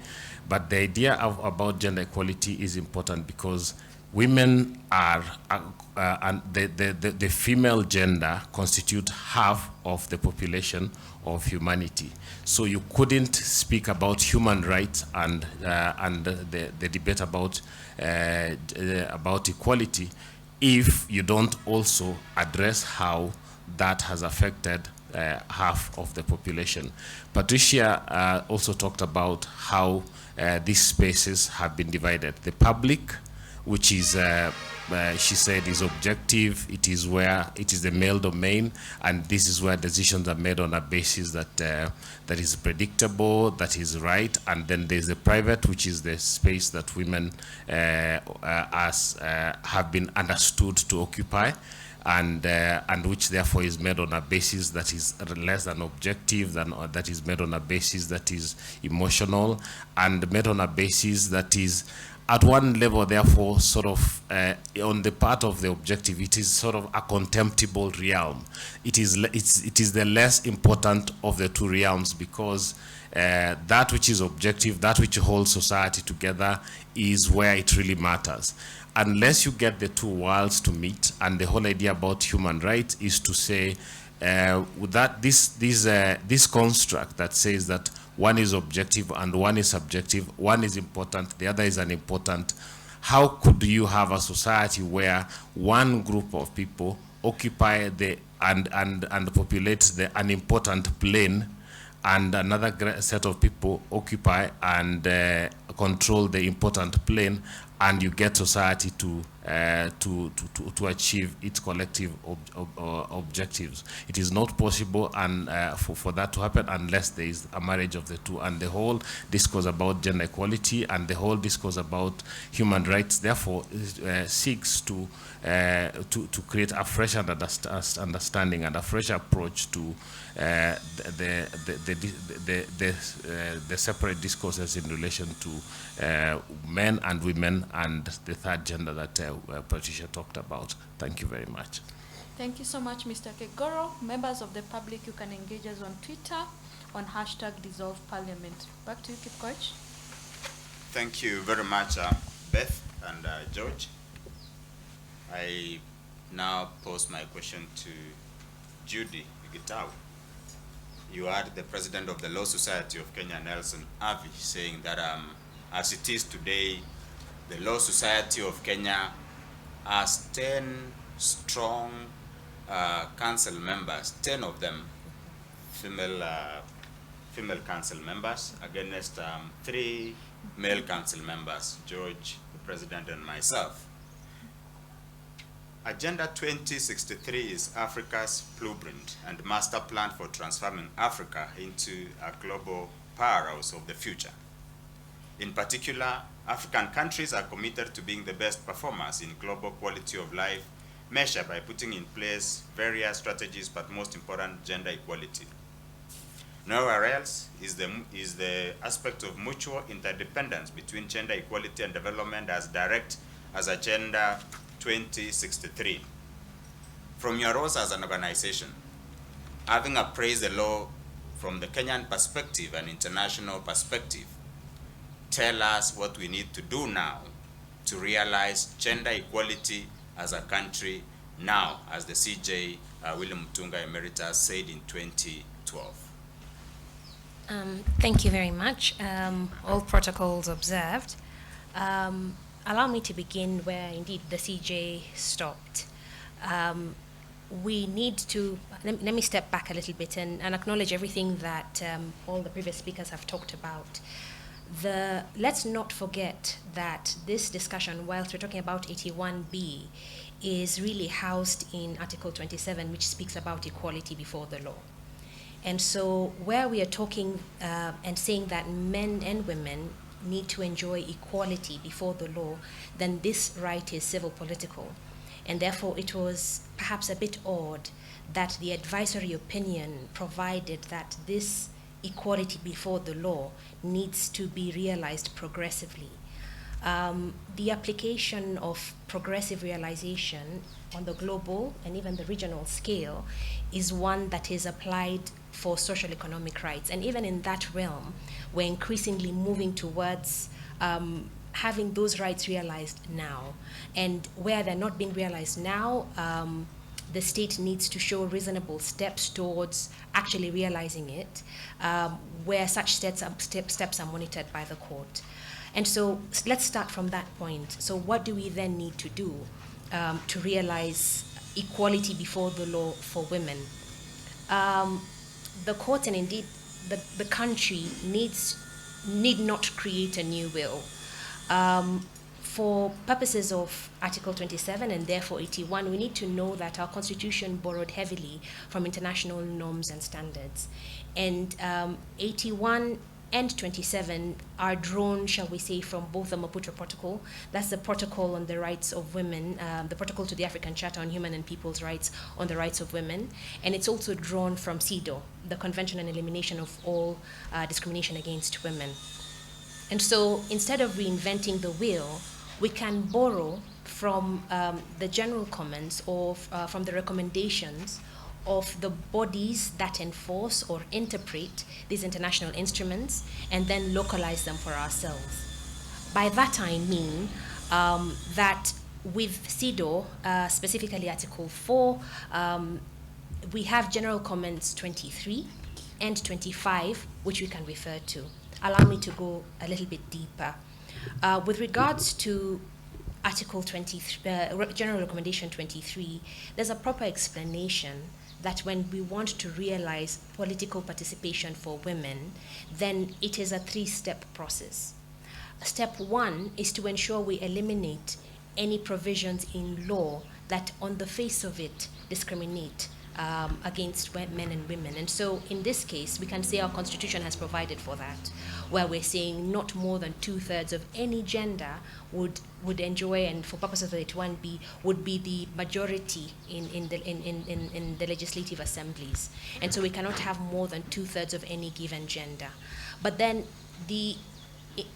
But the idea about gender equality is important because women are, and the female gender constitute half of the population of humanity. So you couldn't speak about human rights and the debate about equality if you don't also address how that has affected half of the population. Patricia also talked about how these spaces have been divided. The public, which is, she said, is objective. It is where it is the male domain, and this is where decisions are made on a basis that that is predictable, that is right. And then there's the private, which is the space that women have been understood to occupy, and which therefore is made on a basis that is less than objective, that is made on a basis that is emotional, and made on a basis that is at one level, therefore, sort of on the part of the objective, it is sort of a contemptible realm. It is the less important of the two realms, because that which is objective, that which holds society together, is where it really matters. Unless you get the two worlds to meet, and the whole idea about human rights is to say that this construct that says that one is objective and one is subjective, one is important, the other is unimportant. How could you have a society where one group of people occupy and populate the unimportant plane, and another set of people occupy and control the important plane, and you get society to achieve its collective objectives? It is not possible, and for that to happen, unless there is a marriage of the two. And the whole discourse about gender equality and the whole discourse about human rights, therefore, seeks to create a fresh understanding and a fresh approach to the separate discourses in relation to men and women and the third gender that Patricia talked about. Thank you very much. Thank you so much, Mr. Kegoro. Members of the public, you can engage us on Twitter on #DissolveParliament. Back to you, Coach. Thank you very much, Beth and George. I now pose my question to Judy Gitau. You heard the president of the Law Society of Kenya, Nelson Avi, saying that as it is today, the Law Society of Kenya has 10 strong council members, 10 of them female council members, against 3 male council members, George, the president, and myself. Agenda 2063 is Africa's blueprint and master plan for transforming Africa into a global powerhouse of the future. In particular, African countries are committed to being the best performers in global quality of life, measured by putting in place various strategies, but most important, gender equality. Nowhere else is the aspect of mutual interdependence between gender equality and development as direct as Agenda 2063. From your roles as an organization, having appraised the law from the Kenyan perspective and international perspective, tell us what we need to do now to realize gender equality as a country now, as the CJ Willy Mutunga Emeritus said in 2012. Thank you very much. All protocols observed. Allow me to begin where indeed the CJ stopped. We need to, let me step back a little bit and acknowledge everything that all the previous speakers have talked about. Let's not forget that this discussion, whilst we're talking about 81B, is really housed in Article 27, which speaks about equality before the law. And so where we are talking and saying that men and women need to enjoy equality before the law, then this right is civil political. And therefore it was perhaps a bit odd that the advisory opinion provided that this equality before the law needs to be realized progressively. The application of progressive realization on the global and even the regional scale is one that is applied for social economic rights. And even in that realm, we're increasingly moving towards having those rights realized now. And where they're not being realized now, the state needs to show reasonable steps towards actually realizing it, where such steps are monitored by the court. And so let's start from that point. So what do we then need to do to realize equality before the law for women? the court and indeed the country need not create a new will. For purposes of Article 27 and therefore 81, we need to know that our Constitution borrowed heavily from international norms and standards. And 81 and 27 are drawn, shall we say, from both the Maputo Protocol, that's the protocol on the rights of women, the protocol to the African Charter on Human and People's Rights on the rights of women, and it's also drawn from CEDAW, the Convention on Elimination of All Discrimination Against Women. And so instead of reinventing the wheel, we can borrow from the general comments or from the recommendations of the bodies that enforce or interpret these international instruments and then localize them for ourselves. By that I mean that with CEDAW, specifically Article 4, we have General Comments 23 and 25, which we can refer to. Allow me to go a little bit deeper. With regards to Article 23, General Recommendation 23, there's a proper explanation that when we want to realize political participation for women, then it is a three-step process. Step one is to ensure we eliminate any provisions in law that on the face of it discriminate against men and women. And so in this case, we can say our Constitution has provided for that, where we're saying not more than 2/3 of any gender would enjoy, and for purposes of 81B, would be the majority in the legislative assemblies. And so we cannot have more than 2/3 of any given gender. But then the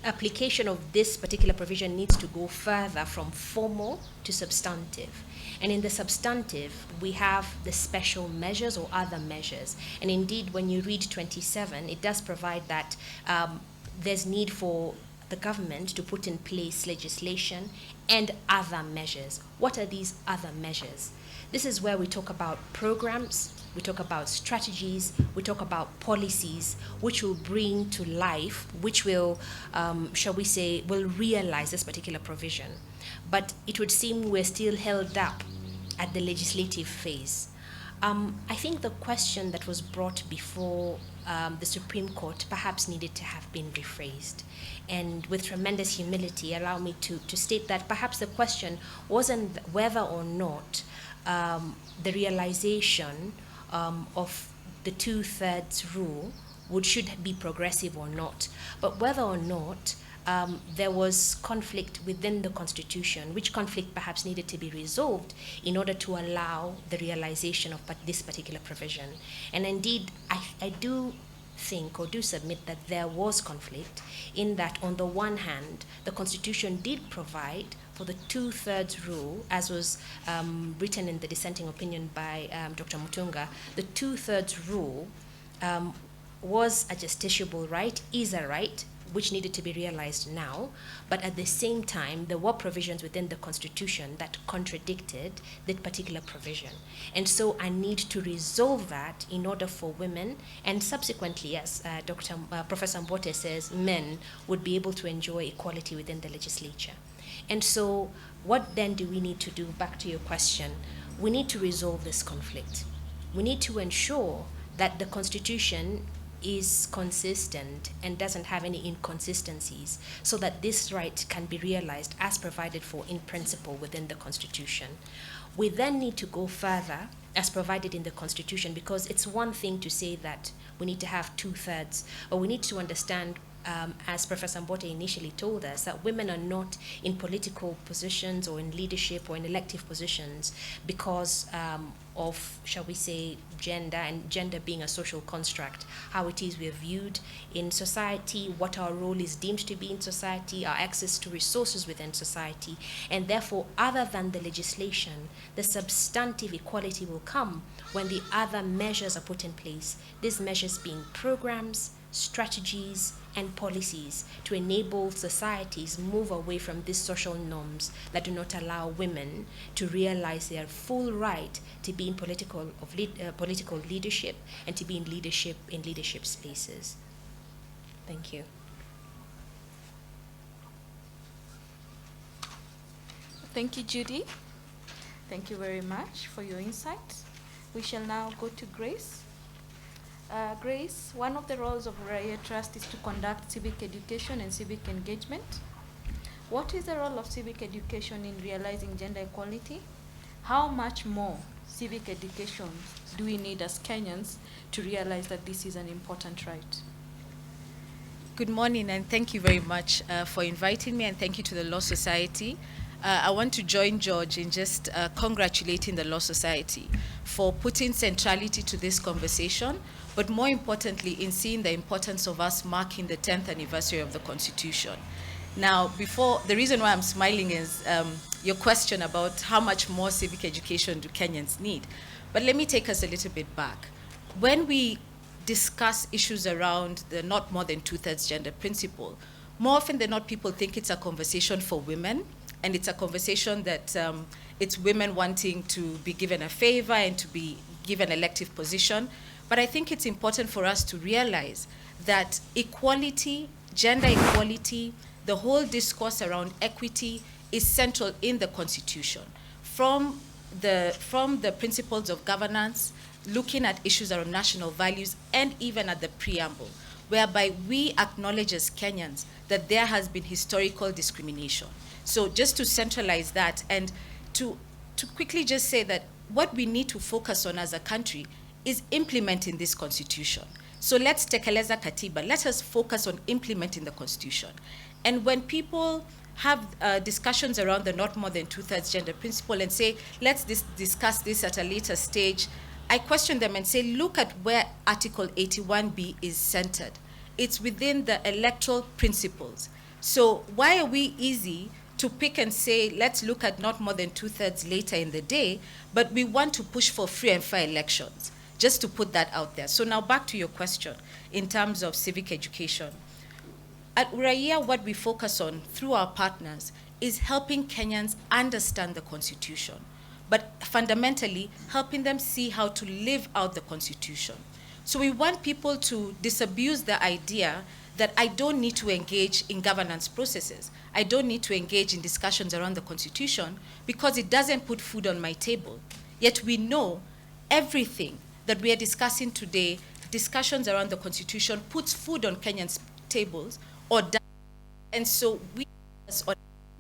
application of this particular provision needs to go further from formal to substantive. And in the substantive, we have the special measures or other measures. And indeed, when you read 27, it does provide that there's need for the government to put in place legislation and other measures. What are these other measures? This is where we talk about programs, we talk about strategies, we talk about policies, which will bring to life, which will, shall we say, will realize this particular provision. But it would seem we're still held up at the legislative phase. I think the question that was brought before the Supreme Court perhaps needed to have been rephrased. And with tremendous humility, allow me to state that perhaps the question wasn't whether or not the realization of the 2/3 rule should be progressive or not, but whether or not there was conflict within the Constitution, which conflict perhaps needed to be resolved in order to allow the realization of this particular provision. And indeed, I do think or do submit that there was conflict in that, on the one hand, the Constitution did provide for the 2/3 rule, as was written in the dissenting opinion by Dr. Mutunga. The 2/3 rule was a justiciable right, is a right, which needed to be realized now, but at the same time, there were provisions within the Constitution that contradicted that particular provision. And so I need to resolve that in order for women, and subsequently, as Professor Mbote says, men would be able to enjoy equality within the legislature. And so what then do we need to do? Back to your question, we need to resolve this conflict. We need to ensure that the Constitution is consistent and doesn't have any inconsistencies, so that this right can be realized as provided for in principle within the Constitution. We then need to go further as provided in the Constitution, because it's one thing to say that we need to have 2/3, but we need to understand, as Professor Mbote initially told us, that women are not in political positions or in leadership or in elective positions because of, shall we say, gender, and gender being a social construct, how it is we are viewed in society, what our role is deemed to be in society, our access to resources within society, and therefore, other than the legislation, the substantive equality will come when the other measures are put in place, these measures being programs, strategies, and policies to enable societies move away from these social norms that do not allow women to realize their full right to be in political leadership and to be in leadership spaces. Thank you. Thank you, Judy. Thank you very much for your insights. We shall now go to Grace. Grace, one of the roles of Uraia Trust is to conduct civic education and civic engagement. What is the role of civic education in realizing gender equality? How much more civic education do we need as Kenyans to realize that this is an important right? Good morning, and thank you very much for inviting me, and thank you to the Law Society. I want to join George in just congratulating the Law Society for putting centrality to this conversation, but more importantly, in seeing the importance of us marking the 10th anniversary of the Constitution. Now, the reason why I'm smiling is your question about how much more civic education do Kenyans need. But let me take us a little bit back. When we discuss issues around the not more than 2/3 gender principle, more often than not, people think it's a conversation for women, and it's a conversation that it's women wanting to be given a favor and to be given elective position. But I think it's important for us to realize that equality, gender equality, the whole discourse around equity is central in the Constitution. From the principles of governance, looking at issues around national values, and even at the preamble, whereby we acknowledge as Kenyans that there has been historical discrimination. So just to centralize that, and to quickly just say that what we need to focus on as a country is implementing this Constitution. So let's tekeleza katiba. Let us focus on implementing the Constitution. And when people have discussions around the not more than 2/3 gender principle and say, let's discuss this at a later stage, I question them and say, look at where Article 81B is centered. It's within the electoral principles. So why are we easy to pick and say, let's look at not more than 2/3 later in the day, but we want to push for free and fair elections, just to put that out there. So now back to your question in terms of civic education. At Uraia, what we focus on through our partners is helping Kenyans understand the Constitution, but fundamentally helping them see how to live out the Constitution. So we want people to disabuse the idea that I don't need to engage in governance processes. I don't need to engage in discussions around the Constitution because it doesn't put food on my table. Yet we know everything that we are discussing today, discussions around the Constitution, puts food on Kenyans' tables, and so we as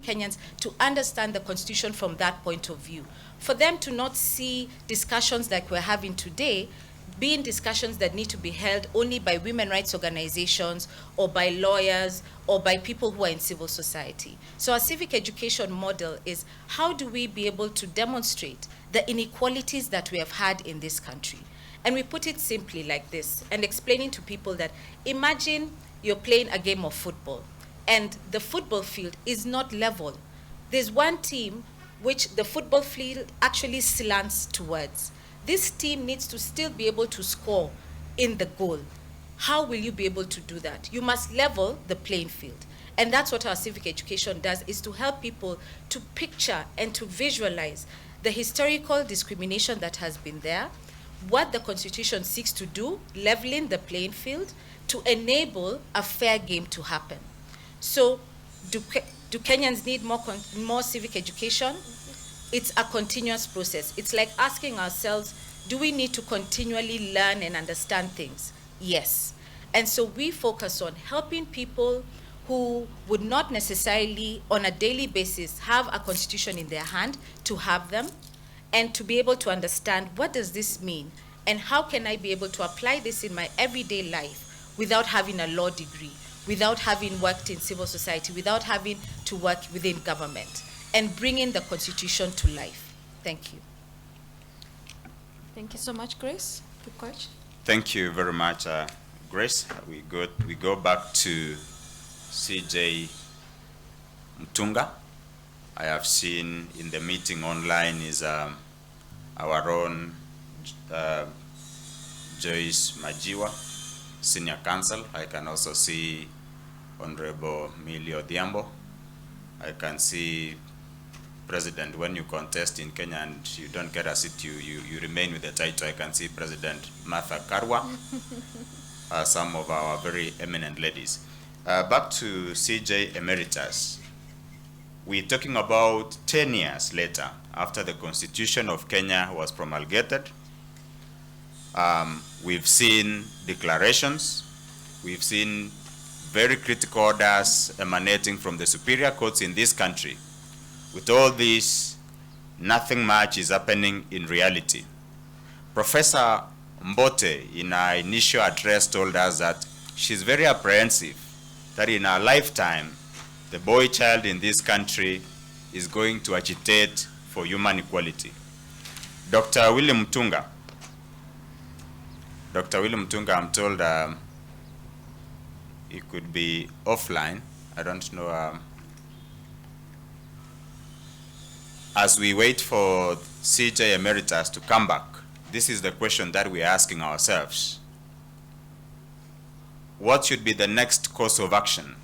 Kenyans to understand the Constitution from that point of view. For them to not see discussions like we're having today being discussions that need to be held only by women rights organizations or by lawyers or by people who are in civil society. So our civic education model is how do we be able to demonstrate the inequalities that we have had in this country? And we put it simply like this, and explaining to people that imagine you're playing a game of football and the football field is not level. There's one team which the football field actually slants towards. This team needs to still be able to score in the goal. How will you be able to do that? You must level the playing field. And that's what our civic education does, is to help people to picture and to visualize the historical discrimination that has been there, what the Constitution seeks to do, leveling the playing field, to enable a fair game to happen. So do Kenyans need more civic education? It's a continuous process. It's like asking ourselves, do we need to continually learn and understand things? Yes. And so we focus on helping people who would not necessarily on a daily basis have a constitution in their hand to have them, and to be able to understand what does this mean and how can I be able to apply this in my everyday life without having a law degree, without having worked in civil society, without having to work within government, and bringing the Constitution to life. Thank you. Thank you so much, Grace. Good question. Thank you very much, Grace. We go back to CJ Mutunga. I have seen in the meeting online is our own Joyce Majiwa, Senior Counsel. I can also see Honorable Millie Odhiambo. I can see President, when you contest in Kenya and you don't get a seat, you remain with the title. I can see President Martha Karwa, some of our very eminent ladies. Back to CJ Emeritus. We're talking about 10 years later, after the Constitution of Kenya was promulgated. We've seen declarations, we've seen very critical orders emanating from the superior courts in this country. With all this, nothing much is happening in reality. Professor Mbote, in her initial address, told us that she's very apprehensive that in her lifetime, the boy child in this country is going to agitate for human equality. Dr. Willy Mutunga, I'm told he could be offline. I don't know. As we wait for CJ Emeritus to come back, this is the question that we're asking ourselves. What should be the next course of action?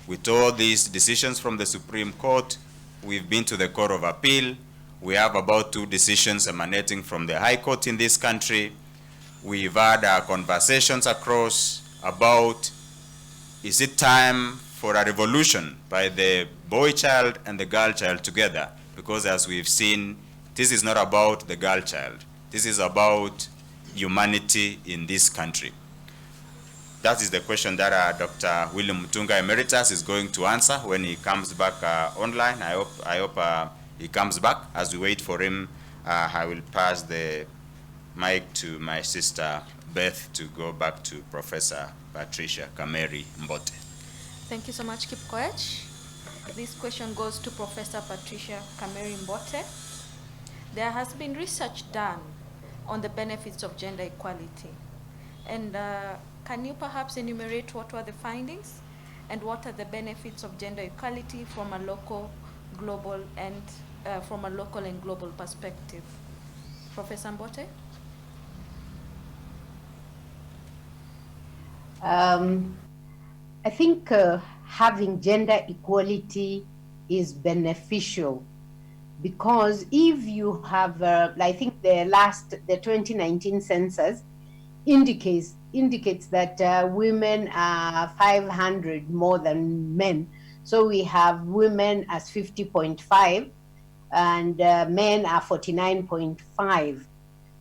With all these decisions from the Supreme Court, we've been to the Court of Appeal, we have about 2 decisions emanating from the High Court in this country. We've had our conversations across about, is it time for a revolution by the boy child and the girl child together? Because as we've seen, this is not about the girl child. This is about humanity in this country. That is the question that Dr. Willy Mutunga Emeritus is going to answer when he comes back online. I hope he comes back. As we wait for him, I will pass the mic to my sister Beth to go back to Professor Patricia, Kameri, Mbote. Thank you so much, Kipkoech. This question goes to Professor Patricia Kameri Mbote. There has been research done on the benefits of gender equality. And can you perhaps enumerate what were the findings and what are the benefits of gender equality from a local, global, and global perspective? Professor Mbote? I think having gender equality is beneficial because if you have, I think the 2019 census indicates that women are 500 more than men. So we have women as 50.5 and men are 49.5.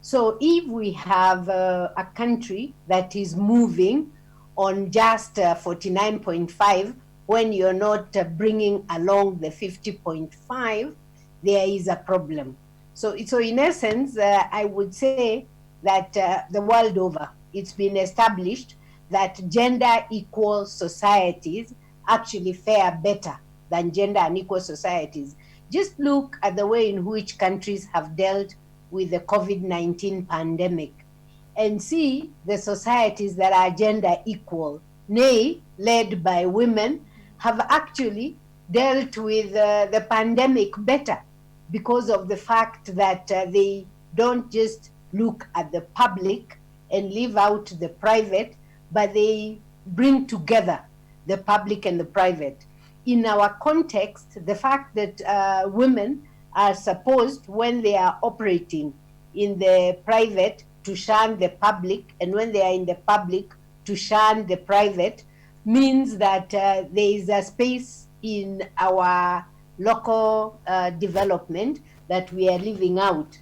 So if we have a country that is moving on just 49.5, when you're not bringing along the 50.5, there is a problem. So in essence, I would say that the world over, it's been established that gender equal societies actually fare better than gender unequal societies. Just look at the way in which countries have dealt with the COVID-19 pandemic and see the societies that are gender equal, nay, led by women, have actually dealt with the pandemic better because of the fact that they don't just look at the public and leave out the private, but they bring together the public and the private. In our context, the fact that women are supposed, when they are operating in the private, to shun the public, and when they are in the public, to shun the private, means that there is a space in our local development that we are leaving out.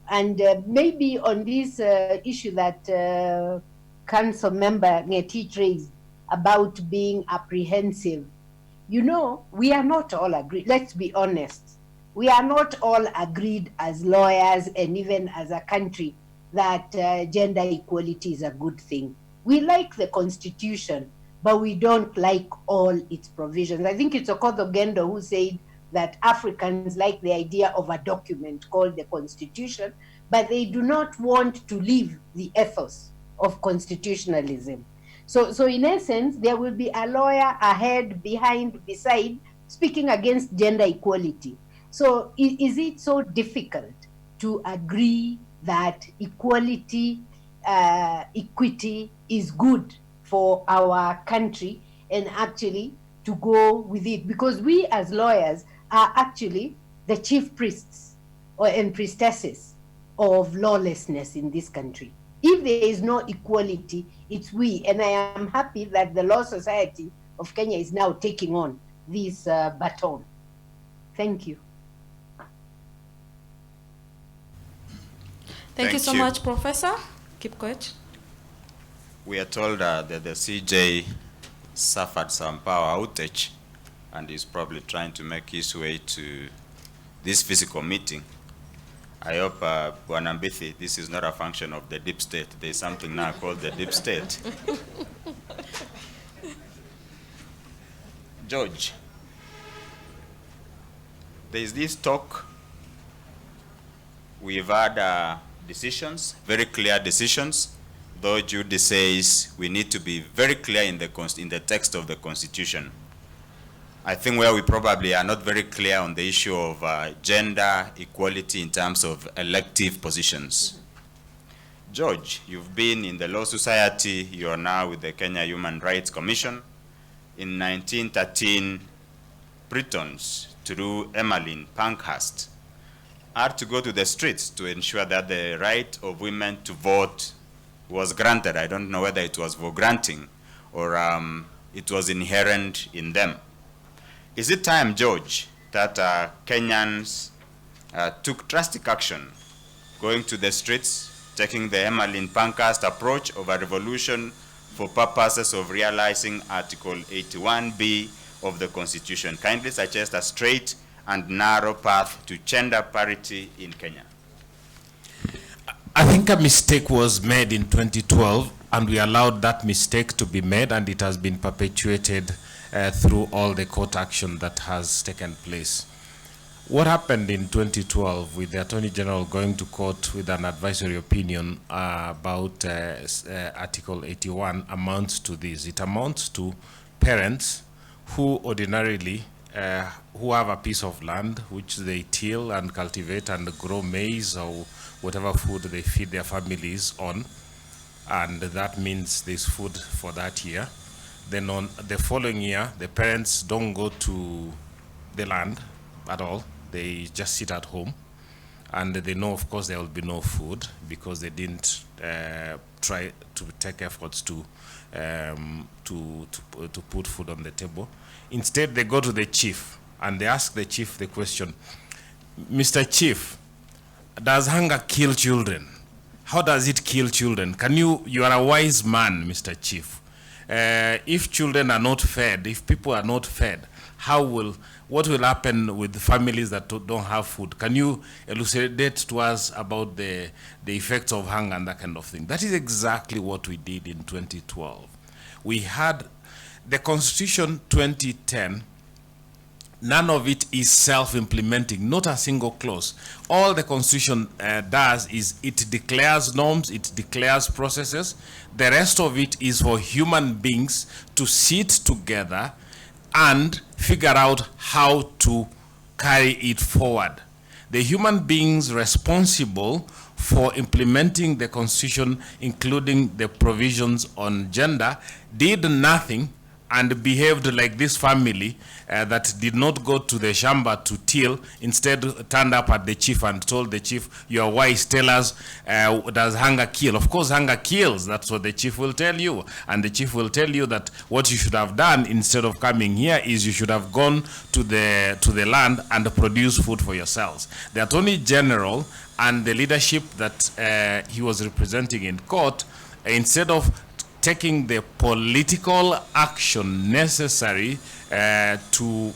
And maybe on this issue that Council Member Ngetich raised about being apprehensive, you know, we are not all agreed. Let's be honest. We are not all agreed as lawyers and even as a country that gender equality is a good thing. We like the Constitution, but we don't like all its provisions. I think it's Okoth Ogendo who said that Africans like the idea of a document called the Constitution, but they do not want to leave the ethos of constitutionalism. So in essence, there will be a lawyer ahead, behind, beside, speaking against gender equality. So is it so difficult to agree that equality, equity is good for our country and actually to go with it? Because we as lawyers are actually the chief priests and priestesses of lawlessness in this country. If there is no equality, it's we. And I am happy that the Law Society of Kenya is now taking on this baton. Thank you. Thank you so much, Professor. Keep quiet. We are told that the CJ suffered some power outage and is probably trying to make his way to this physical meeting. I hope, Bwana Mbithi, this is not a function of the deep state. There is something now called the deep state. George, there is this talk. We've had decisions, very clear decisions, though Judy says we need to be very clear in the text of the Constitution. I think where we probably are not very clear on the issue of gender equality in terms of elective positions. George, you've been in the Law Society, you are now with the Kenya Human Rights Commission. In 1913, Britons, through Emmeline Pankhurst, had to go to the streets to ensure that the right of women to vote was granted. I don't know whether it was for granting or it was inherent in them. Is it time, George, that Kenyans took drastic action, going to the streets, taking the Emmeline Pankhurst approach of a revolution for purposes of realizing Article 81B of the Constitution? Kindly suggest a straight and narrow path to gender parity in Kenya. I think a mistake was made in 2012, and we allowed that mistake to be made, and it has been perpetuated through all the court action that has taken place. What happened in 2012 with the Attorney General going to court with an advisory opinion about Article 81 amounts to this. It amounts to parents who ordinarily who have a piece of land which they till and cultivate and grow maize or whatever food they feed their families on, and that means there's food for that year. Then on the following year, the parents don't go to the land at all. They just sit at home, and they know, of course, there will be no food because they didn't try to take efforts to put food on the table. Instead, they go to the chief and they ask the chief the question, Mr. Chief, does hunger kill children? How does it kill children? You are a wise man, Mr. Chief. If children are not fed, if people are not fed, what will happen with families that don't have food? Can you elucidate to us about the effects of hunger and that kind of thing? That is exactly what we did in 2012. We had the Constitution 2010. None of it is self-implementing, not a single clause. All the Constitution does is it declares norms, it declares processes. The rest of it is for human beings to sit together and figure out how to carry it forward. The human beings responsible for implementing the Constitution, including the provisions on gender, did nothing and behaved like this family that did not go to the shamba to till, instead turned up at the chief and told the chief, you are wise, tell us, does hunger kill? Of course, hunger kills. That's what the chief will tell you. And the chief will tell you that what you should have done instead of coming here is you should have gone to the land and produced food for yourselves. The Attorney General and the leadership that he was representing in court, instead of taking the political action necessary to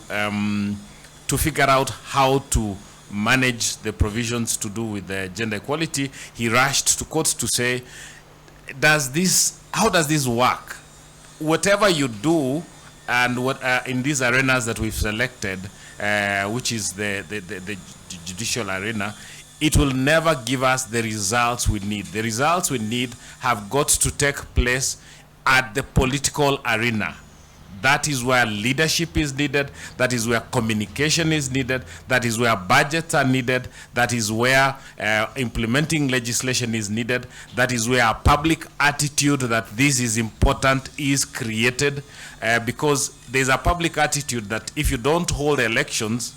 figure out how to manage the provisions to do with the gender equality, he rushed to court to say, how does this work? Whatever you do, and what in these arenas that we've selected, which is the judicial arena, it will never give us the results we need. The results we need have got to take place at the political arena. That is where leadership is needed. That is where communication is needed. That is where budgets are needed. That is where implementing legislation is needed. That is where a public attitude that this is important is created. Because there's a public attitude that if you don't hold elections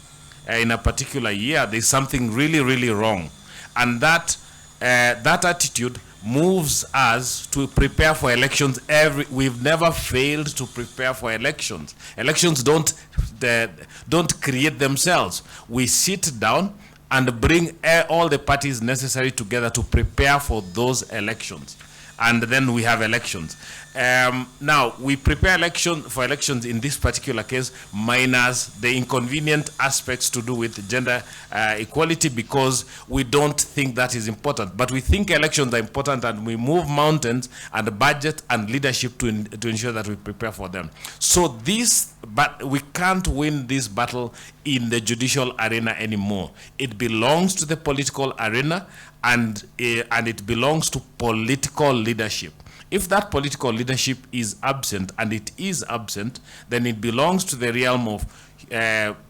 in a particular year, there's something really, really wrong. And that attitude moves us to prepare for elections. We've never failed to prepare for elections. Elections don't create themselves. We sit down and bring all the parties necessary together to prepare for those elections. And then we have elections. Now, we prepare for elections in this particular case, minus the inconvenient aspects to do with gender equality, because we don't think that is important. But we think elections are important, and we move mountains and budget and leadership to ensure that we prepare for them. So but we can't win this battle in the judicial arena anymore. It belongs to the political arena, and it belongs to political leadership. If that political leadership is absent, and it is absent, then it belongs to the realm of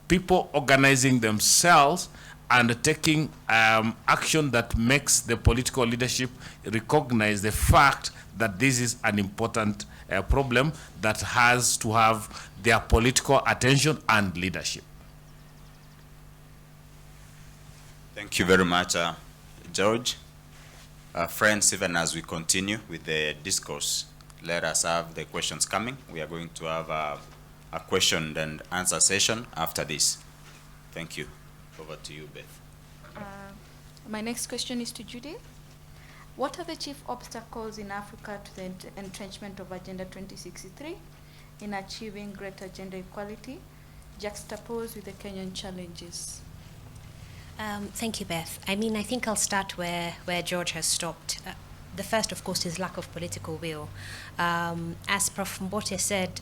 people organizing themselves and taking action that makes the political leadership recognize the fact that this is an important problem that has to have their political attention and leadership. Thank you very much, George. Friends, even as we continue with the discourse, let us have the questions coming. We are going to have a question and answer session after this. Thank you. Over to you, Beth. My next question is to Judy. What are the chief obstacles in Africa to the entrenchment of Agenda 2063 in achieving greater gender equality, juxtaposed with the Kenyan challenges? Thank you, Beth. I mean, I think I'll start where George has stopped. The first, of course, is lack of political will. As Prof. Mbote said,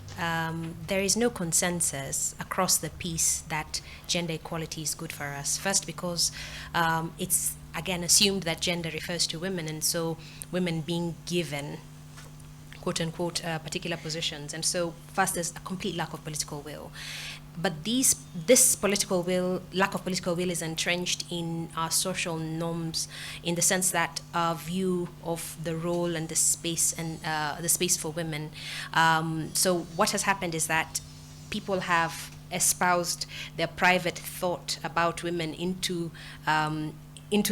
there is no consensus across the piece that gender equality is good for us. First, because it's, again, assumed that gender refers to women, and so women being given, quote unquote, particular positions. And so first, there's a complete lack of political will. But this political will, lack of political will, is entrenched in our social norms, in the sense that our view of the role and the space for women. So what has happened is that people have espoused their private thought about women into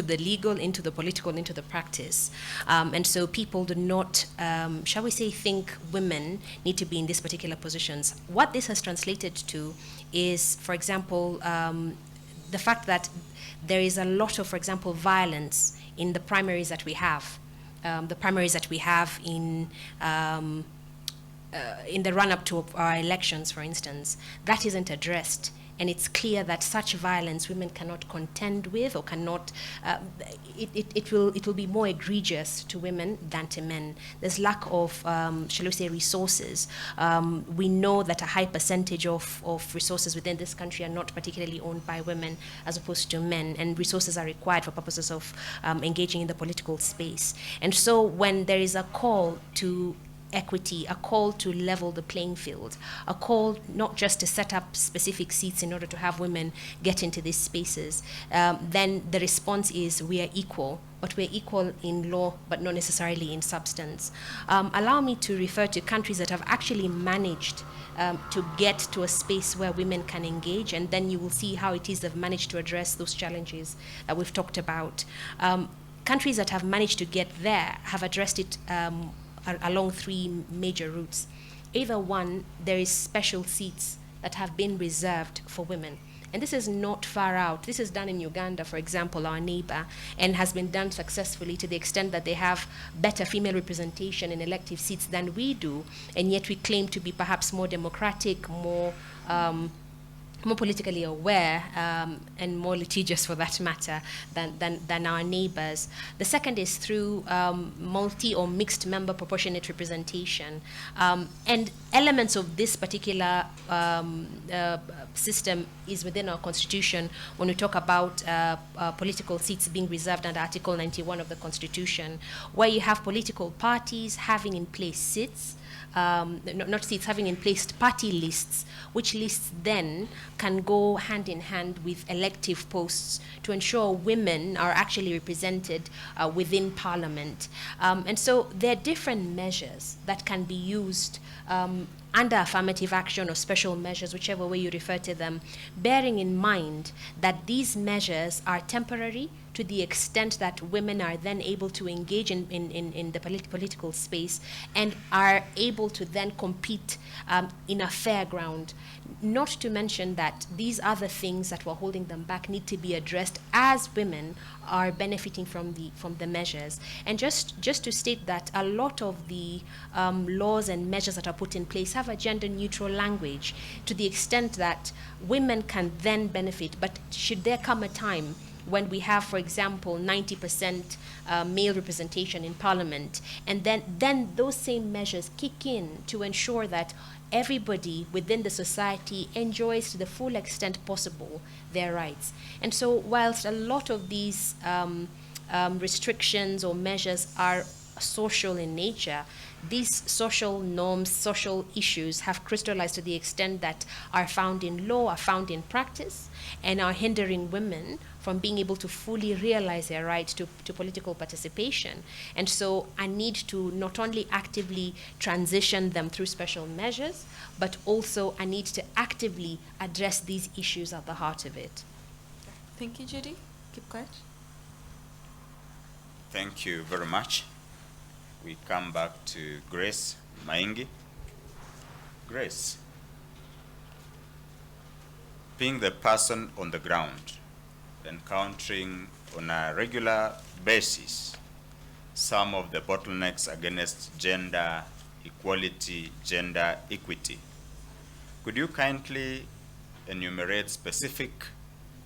the legal, into the political, into the practice. And so people do not, shall we say, think women need to be in these particular positions. What this has translated to is, for example, the fact that there is a lot of, for example, violence in the primaries that we have. The primaries that we have in the run-up to our elections, for instance, that isn't addressed. And it's clear that such violence women cannot contend with, or cannot, it will be more egregious to women than to men. There's lack of, shall we say, resources. We know that a high percentage of resources within this country are not particularly owned by women as opposed to men, and resources are required for purposes of engaging in the political space. And so when there is a call to equity, a call to level the playing field, a call not just to set up specific seats in order to have women get into these spaces, then the response is we are equal, but we're equal in law, but not necessarily in substance. Allow me to refer to countries that have actually managed to get to a space where women can engage, and then you will see how it is they've managed to address those challenges that we've talked about. Countries that have managed to get there have addressed it along three major routes. Either one, there is special seats that have been reserved for women. And this is not far out. This is done in Uganda, for example, our neighbor, and has been done successfully to the extent that they have better female representation in elective seats than we do, and yet we claim to be perhaps more democratic, more politically aware, and more litigious, for that matter, than our neighbors. The second is through multi or mixed member proportionate representation. And elements of this particular system is within our constitution when we talk about political seats being reserved under Article 91 of the Constitution, where you have political parties having in place seats, not seats, having in place party lists, which lists then can go hand in hand with elective posts to ensure women are actually represented within Parliament. And so there are different measures that can be used under affirmative action or special measures, whichever way you refer to them, bearing in mind that these measures are temporary to the extent that women are then able to engage in the political space and are able to then compete in a fair ground. not to mention that these other things that were holding them back need to be addressed as women are benefiting from the measures. And just to state that a lot of the laws and measures that are put in place have a gender-neutral language to the extent that women can then benefit. But should there come a time when we have, for example, 90% male representation in Parliament, and then those same measures kick in to ensure that everybody within the society enjoys to the full extent possible their rights. And so whilst a lot of these restrictions or measures are social in nature, these social norms, social issues have crystallized to the extent that are found in law, are found in practice, and are hindering women from being able to fully realize their right to political participation. And so I need to not only actively transition them through special measures, but also I need to actively address these issues at the heart of it. Thank you, Judy. Keep quiet. Thank you very much. We come back to Grace Maingi. Grace, being the person on the ground, encountering on a regular basis some of the bottlenecks against gender equality, gender equity, could you kindly enumerate specific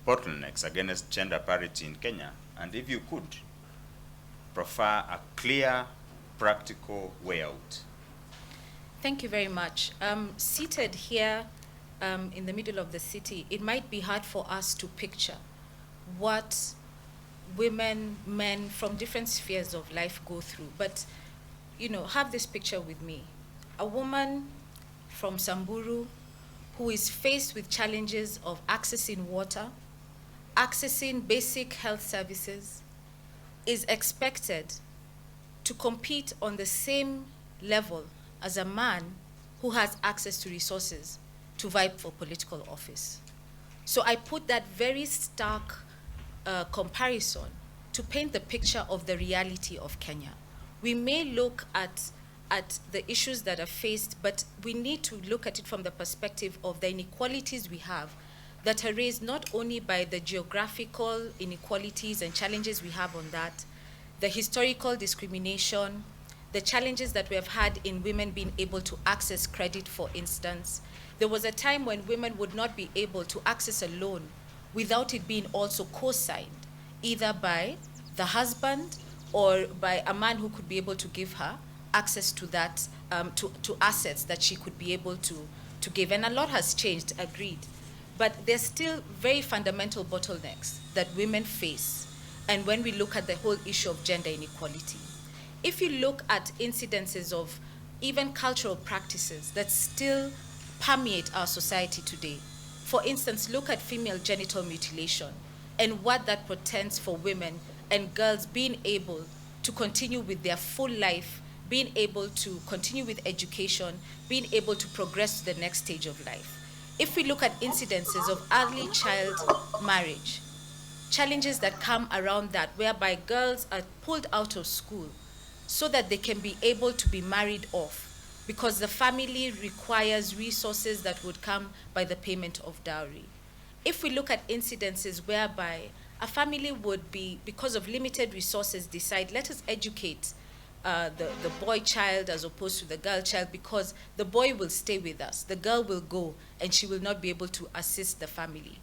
bottlenecks against gender parity in Kenya? And if you could, prefer a clear, practical way out. Thank you very much. Seated here in the middle of the city, it might be hard for us to picture what women, men from different spheres of life go through. But, you know, have this picture with me. A woman from Samburu who is faced with challenges of accessing water, accessing basic health services, is expected to compete on the same level as a man who has access to resources to vie for political office. So I put that very stark comparison to paint the picture of the reality of Kenya. We may look at the issues that are faced, but we need to look at it from the perspective of the inequalities we have that are raised not only by the geographical inequalities and challenges we have on that, the historical discrimination, the challenges that we have had in women being able to access credit, for instance. There was a time when women would not be able to access a loan without it being also co-signed, either by the husband or by a man who could be able to give her access to that, to assets that she could be able to give. And a lot has changed, agreed. But there's still very fundamental bottlenecks that women face. And when we look at the whole issue of gender inequality, if you look at incidences of even cultural practices that still permeate our society today, for instance, look at female genital mutilation and what that portends for women and girls being able to continue with their full life, being able to continue with education, being able to progress to the next stage of life. If we look at incidences of early child marriage, challenges that come around that, whereby girls are pulled out of school so that they can be able to be married off because the family requires resources that would come by the payment of dowry. If we look at incidences whereby a family would be, because of limited resources, decide, let us educate the boy child as opposed to the girl child because the boy will stay with us, the girl will go, and she will not be able to assist the family.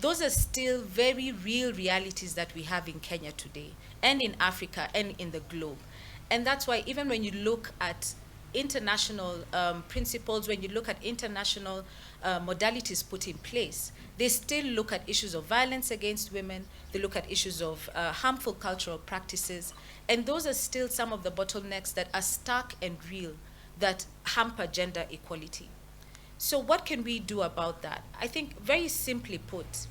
Those are still very real realities that we have in Kenya today, and in Africa, and in the globe. And that's why even when you look at international principles, when you look at international modalities put in place, they still look at issues of violence against women, they look at issues of harmful cultural practices, and those are still some of the bottlenecks that are stark and real that hamper gender equality. So what can we do about that? I think very simply put,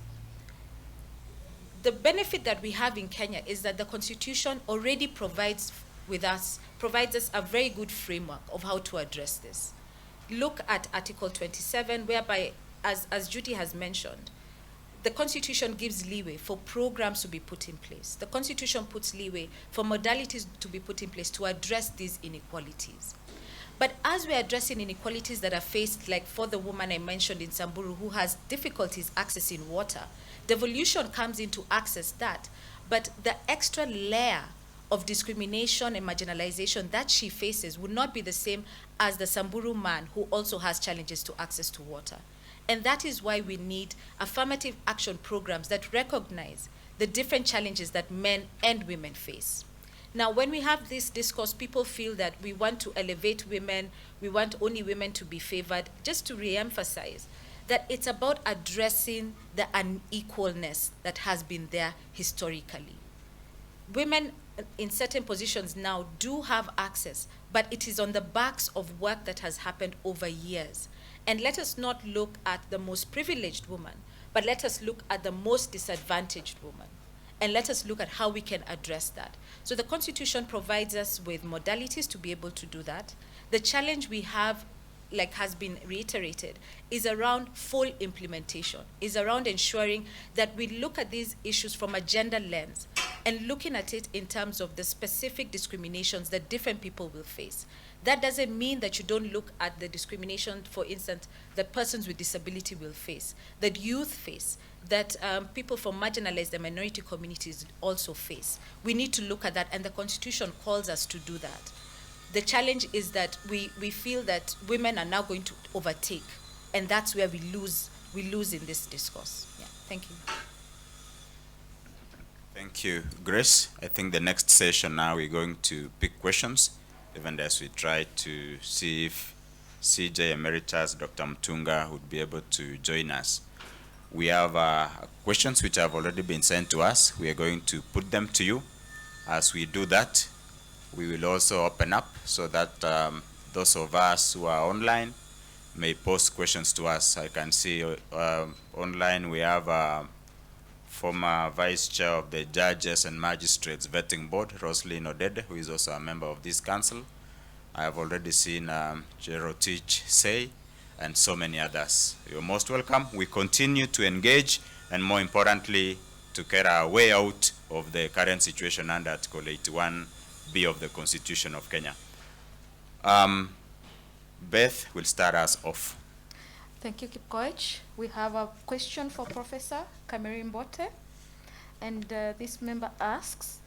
the benefit that we have in Kenya is that the Constitution already provides us a very good framework of how to address this. Look at Article 27, whereby, as Judy has mentioned, the Constitution gives leeway for programs to be put in place. The Constitution puts leeway for modalities to be put in place to address these inequalities. But as we're addressing inequalities that are faced, like for the woman I mentioned in Samburu who has difficulties accessing water, devolution comes in to access that. But the extra layer of discrimination and marginalization that she faces would not be the same as the Samburu man who also has challenges to access to water. And that is why we need affirmative action programs that recognize the different challenges that men and women face. Now, when we have this discourse, people feel that we want to elevate women, we want only women to be favored. Just to re-emphasize that it's about addressing the unequalness that has been there historically. Women in certain positions now do have access, but it is on the backs of work that has happened over years. And let us not look at the most privileged woman, but let us look at the most disadvantaged woman. And let us look at how we can address that. So the Constitution provides us with modalities to be able to do that. The challenge we have, like has been reiterated, is around full implementation, is around ensuring that we look at these issues from a gender lens and looking at it in terms of the specific discriminations that different people will face. That doesn't mean that you don't look at the discrimination, for instance, that persons with disability will face, that youth face, that people from marginalized and minority communities also face. We need to look at that, and the Constitution calls us to do that. The challenge is that we feel that women are now going to overtake, and that's where we lose in this discourse. Yeah, thank you. Thank you, Grace. I think the next session now we're going to pick questions, even as we try to see if CJ Emeritus Dr. Mutunga would be able to join us. We have questions which have already been sent to us. We are going to put them to you. As we do that, we will also open up so that those of us who are online may post questions to us. I can see online we have former Vice Chair of the Judges and Magistrates Vetting Board, Roslyn Odede, who is also a member of this council. I have already seen Jerotich Say, and so many others. You're most welcome. We continue to engage, and more importantly, to get our way out of the current situation under Article 81B of the Constitution of Kenya. Beth will start us off. Thank you, Kipkoech. We have a question for Professor Kameri Mbote, and this member asks,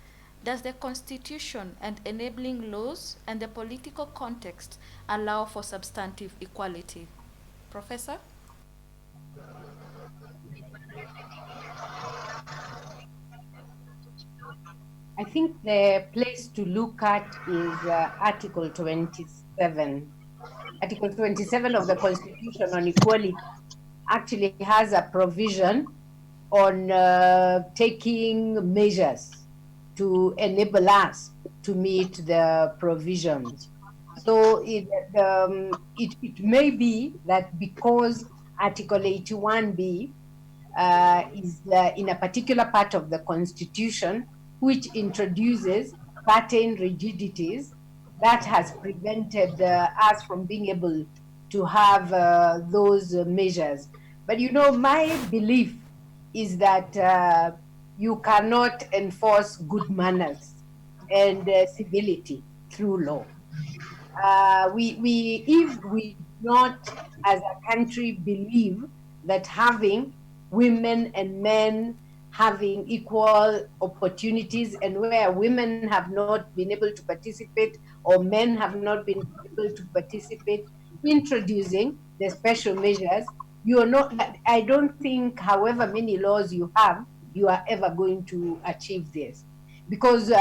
does the Constitution and enabling laws and the political context allow for substantive equality? Professor? I think the place to look at is Article 27. Article 27 of the Constitution on Equality actually has a provision on taking measures to enable us to meet the provisions. So it may be that because Article 81B is in a particular part of the Constitution, which introduces certain rigidities, that has prevented us from being able to have those measures. But you know, my belief is that you cannot enforce good manners and civility through law. If we not, as a country, believe that having women and men having equal opportunities, and where women have not been able to participate or men have not been able to participate, introducing the special measures, you are not, I don't think however many laws you have, you are ever going to achieve this. Because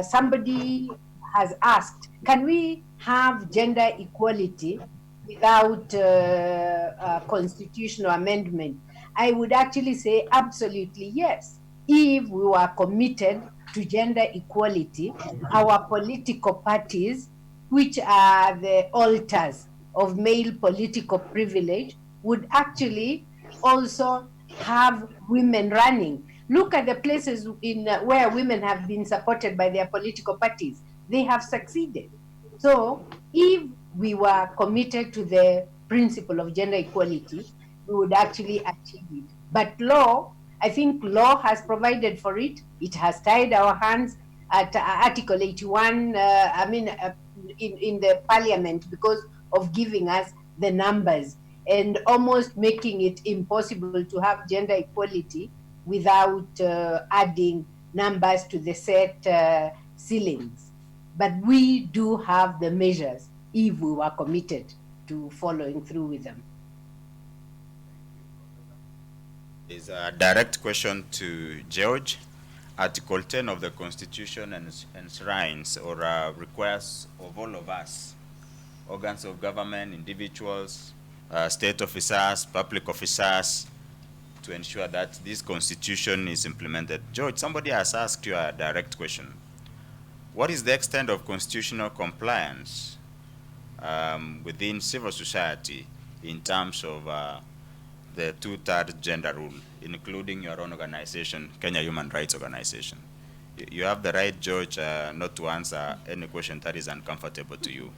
somebody has asked, can we have gender equality without a constitutional amendment? I would actually say absolutely yes. If we were committed to gender equality, our political parties, which are the altars of male political privilege, would actually also have women running. Look at the places in where women have been supported by their political parties. They have succeeded. So if we were committed to the principle of gender equality, we would actually achieve it. But law, I think law has provided for it. It has tied our hands at Article 81. in the parliament because of giving us the numbers and almost making it impossible to have gender equality without adding numbers to the set ceilings. But we do have the measures if we were committed to following through with them. Is a direct question to George. Article 10 of the Constitution enshrines or requires of all of us, organs of government, individuals, state officers, public officers, to ensure that this Constitution is implemented. George, somebody has asked you a direct question. What is the extent of constitutional compliance within civil society in terms of the 2/3 gender rule, including your own organization, Kenya Human Rights Organization? You have the right, George, not to answer any question that is uncomfortable to you.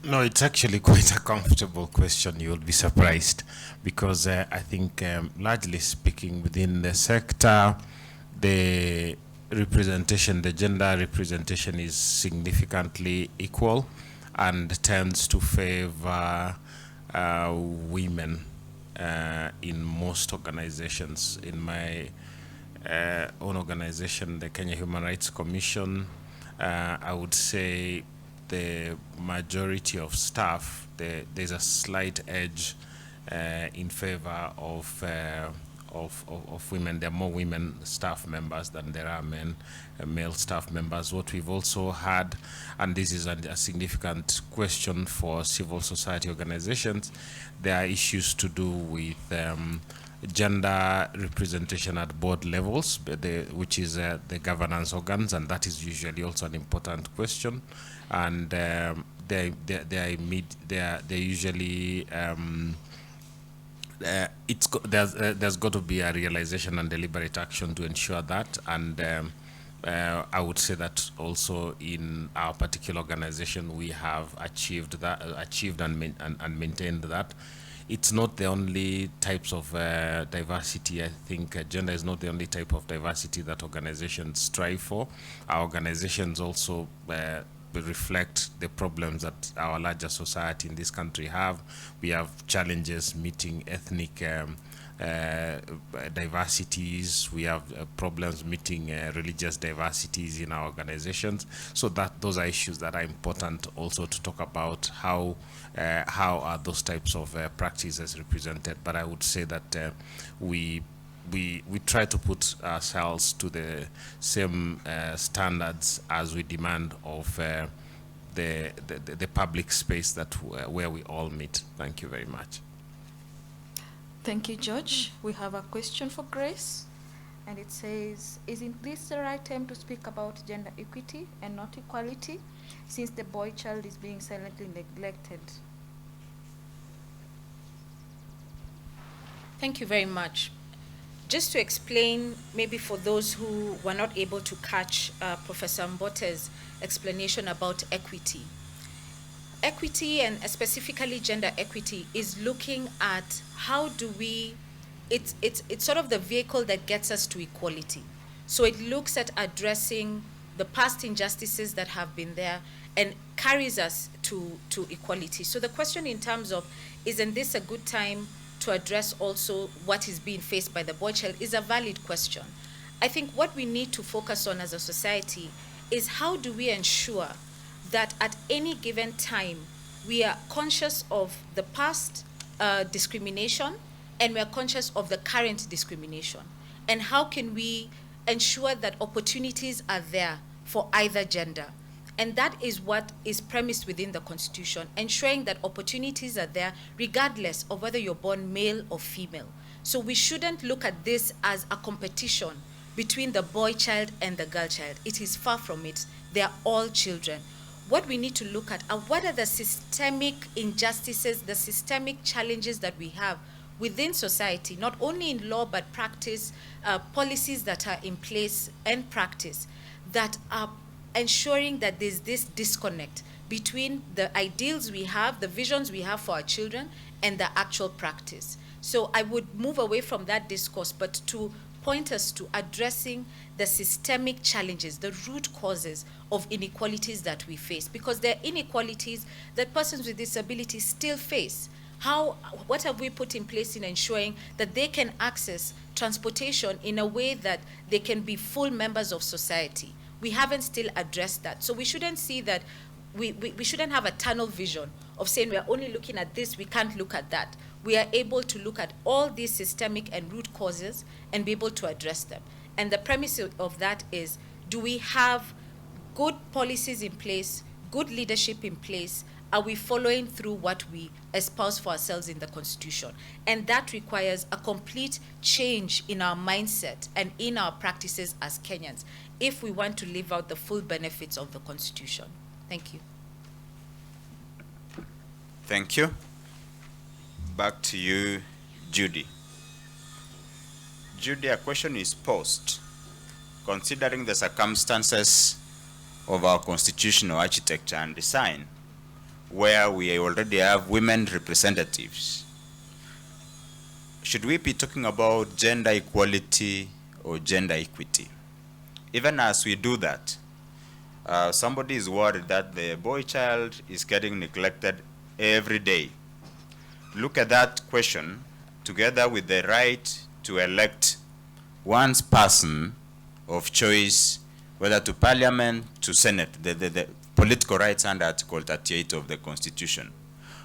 No, it's actually quite a comfortable question. You'll be surprised because I think largely speaking within the sector, the representation, the gender representation is significantly equal and tends to favor women in most organizations. In my own organization, the Kenya Human Rights Commission, I would say the majority of staff, there's a slight edge in favor of women. There are more women staff members than there are male staff members. What we've also had, and this is a significant question for civil society organizations, there are issues to do with gender representation at board levels, which is the governance organs, and that is usually also an important question. And they usually there's got to be a realization and deliberate action to ensure that, and I would say that also in our particular organization we have achieved and maintained that. It's not the only types of diversity. I think gender is not the only type of diversity that organizations strive for. Our organizations also reflect the problems that our larger society in this country have. We have challenges meeting ethnic diversities. We have problems meeting religious diversities in our organizations. So those are issues that are important also to talk about. How are those types of practices represented? But I would say that we try to put ourselves to the same standards as we demand of the public space where we all meet. Thank you very much. Thank you, George. We have a question for Grace, and it says, isn't this the right time to speak about gender equity and not equality, since the boy child is being silently neglected? Thank you very much. Just to explain, maybe for those who were not able to catch Professor Mbote's explanation about equity. Equity, and specifically gender equity, is looking at how do we, it's sort of the vehicle that gets us to equality. So it looks at addressing the past injustices that have been there and carries us to equality. So the question in terms of, isn't this a good time to address also what is being faced by the boy child, is a valid question. I think what we need to focus on as a society is how do we ensure that at any given time we are conscious of the past discrimination and we are conscious of the current discrimination, and how can we ensure that opportunities are there for either gender. And that is what is premised within the Constitution, ensuring that opportunities are there regardless of whether you're born male or female. So we shouldn't look at this as a competition between the boy child and the girl child. It is far from it. They are all children. What we need to look at are what are the systemic injustices, the systemic challenges that we have within society, not only in law but practice, policies that are in place and practice that are ensuring that there's this disconnect between the ideals we have, the visions we have for our children, and the actual practice. So I would move away from that discourse, but to point us to addressing the systemic challenges, the root causes of inequalities that we face, because there are inequalities that persons with disabilities still face. What have we put in place in ensuring that they can access transportation in a way that they can be full members of society? We haven't still addressed that. So we shouldn't see that, we shouldn't have a tunnel vision of saying we're only looking at this, we can't look at that. We are able to look at all these systemic and root causes and be able to address them. And the premise of that is, do we have good policies in place, good leadership in place? Are we following through what we espouse for ourselves in the Constitution? And that requires a complete change in our mindset and in our practices as Kenyans if we want to live out the full benefits of the Constitution. Thank you. Thank you. Back to you, Judy. Judy, a question is posed. Considering the circumstances of our constitutional architecture and design, where we already have women representatives, should we be talking about gender equality or gender equity? Even as we do that, somebody is worried that the boy child is getting neglected every day. Look at that question together with the right to elect one's person of choice, whether to Parliament, to Senate, the political rights under Article 38 of the Constitution.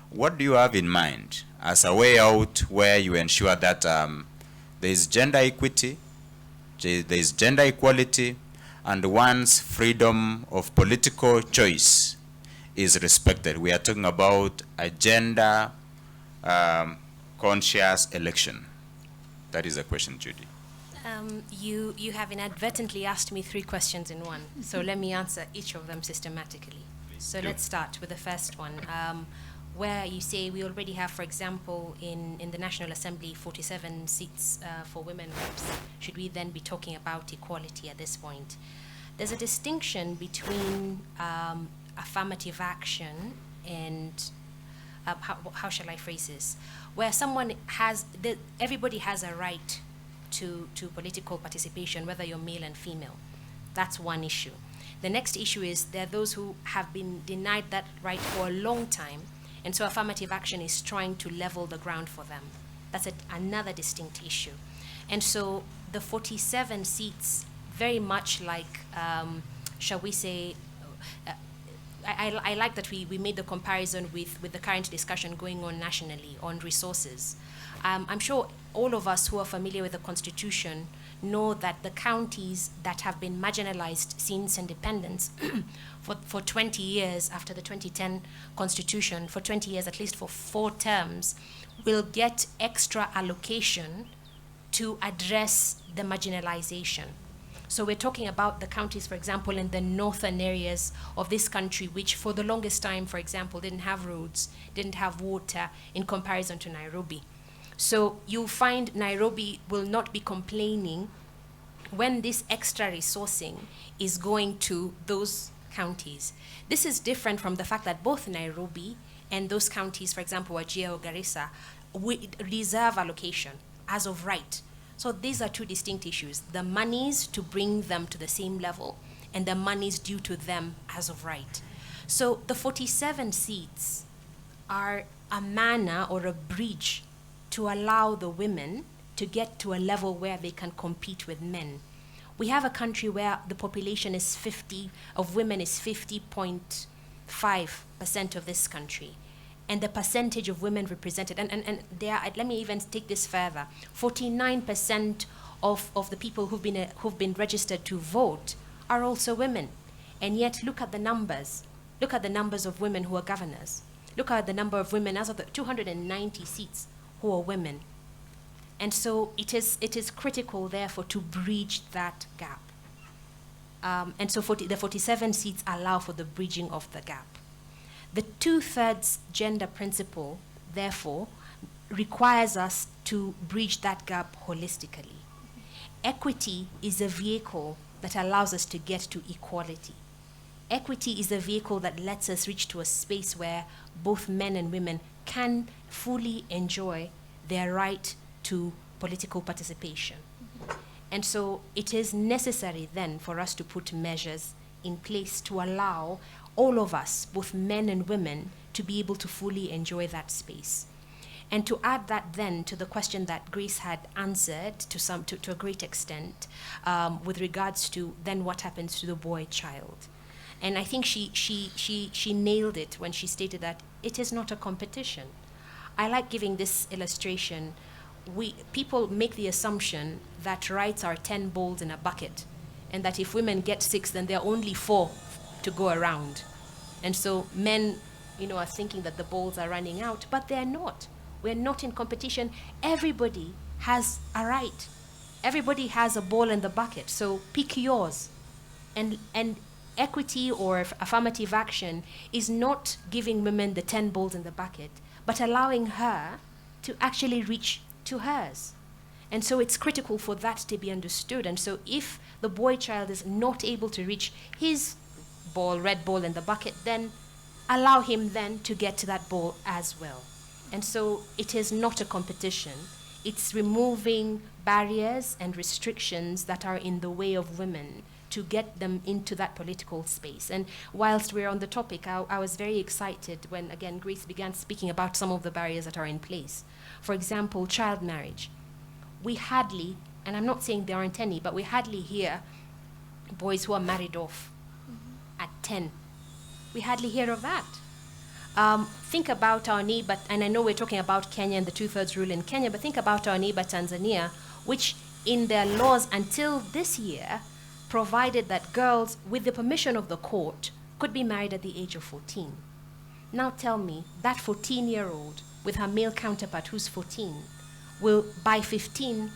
What do you have in mind as a way out where you ensure that there is gender equity, there is gender equality, and one's freedom of political choice is respected? We are talking about a gender conscious election. That is the question, Judy. You have inadvertently asked me 3 questions in one, so let me answer each of them systematically. So let's start with the first one, where you say we already have, for example, in the National Assembly, 47 seats for women reps. Should we then be talking about equality at this point? There's a distinction between affirmative action and how shall I phrase this? Where someone has, everybody has a right to political participation, whether you're male and female. That's one issue. The next issue is there are those who have been denied that right for a long time, and so affirmative action is trying to level the ground for them. That's another distinct issue. And so the 47 seats, very much like, shall we say, I like that we made the comparison with the current discussion going on nationally on resources. I'm sure all of us who are familiar with the Constitution know that the counties that have been marginalized since independence for 20 years after the 2010 Constitution, for 20 years, at least for 4 terms, will get extra allocation to address the marginalization. So we're talking about the counties, for example, in the northern areas of this country, which for the longest time, for example, didn't have roads, didn't have water in comparison to Nairobi. So you'll find Nairobi will not be complaining when this extra resourcing is going to those counties. This is different from the fact that both Nairobi and those counties, for example, Wajir or Garissa, reserve allocation as of right. So these are 2 distinct issues: the monies to bring them to the same level and the monies due to them as of right. So the 47 seats are a manner or a bridge to allow the women to get to a level where they can compete with men. We have a country where the population is 50% of this country. And the percentage of women represented, and there are, let me even take this further, 49% of the people who've been registered to vote are also women. And yet look at the numbers. Look at the numbers of women who are governors. Look at the number of women, as of the 290 seats, who are women. And so it is critical, therefore, to bridge that gap. And so the 47 seats allow for the bridging of the gap. The 2/3 gender principle, therefore, requires us to bridge that gap holistically. Equity is a vehicle that allows us to get to equality. Equity is a vehicle that lets us reach to a space where both men and women can fully enjoy their right to political participation. And so it is necessary then for us to put measures in place to allow all of us, both men and women, to be able to fully enjoy that space. And to add that then to the question that Grace had answered to a great extent with regards to then what happens to the boy child. And I think she nailed it when she stated that it is not a competition. I like giving this illustration. People make the assumption that rights are 10 bowls in a bucket, and that if women get 6, then there are only 4 to go around. And so men, are thinking that the bowls are running out, but they're not. We're not in competition. Everybody has a right. Everybody has a ball in the bucket, so pick yours. And equity or affirmative action is not giving women the 10 balls in the bucket, but allowing her to actually reach to hers. And so it's critical for that to be understood. And so if the boy child is not able to reach his ball, red ball in the bucket, then allow him then to get to that ball as well. And so it is not a competition. It's removing barriers and restrictions that are in the way of women to get them into that political space. And whilst we're on the topic, I was very excited when, again, Grace began speaking about some of the barriers that are in place. For example, child marriage. We hardly, and I'm not saying there aren't any, but we hardly hear boys who are married off at 10. We hardly hear of that. Think about our neighbor, and I know we're talking about Kenya and the 2/3 rule in Kenya, but think about our neighbor Tanzania, which in their laws until this year provided that girls, with the permission of the court, could be married at the age of 14. Now tell me, that 14-year-old with her male counterpart who's 14 will by 15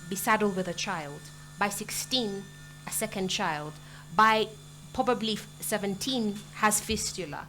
be saddled with a child, by 16 a second child, by probably 17 has fistula.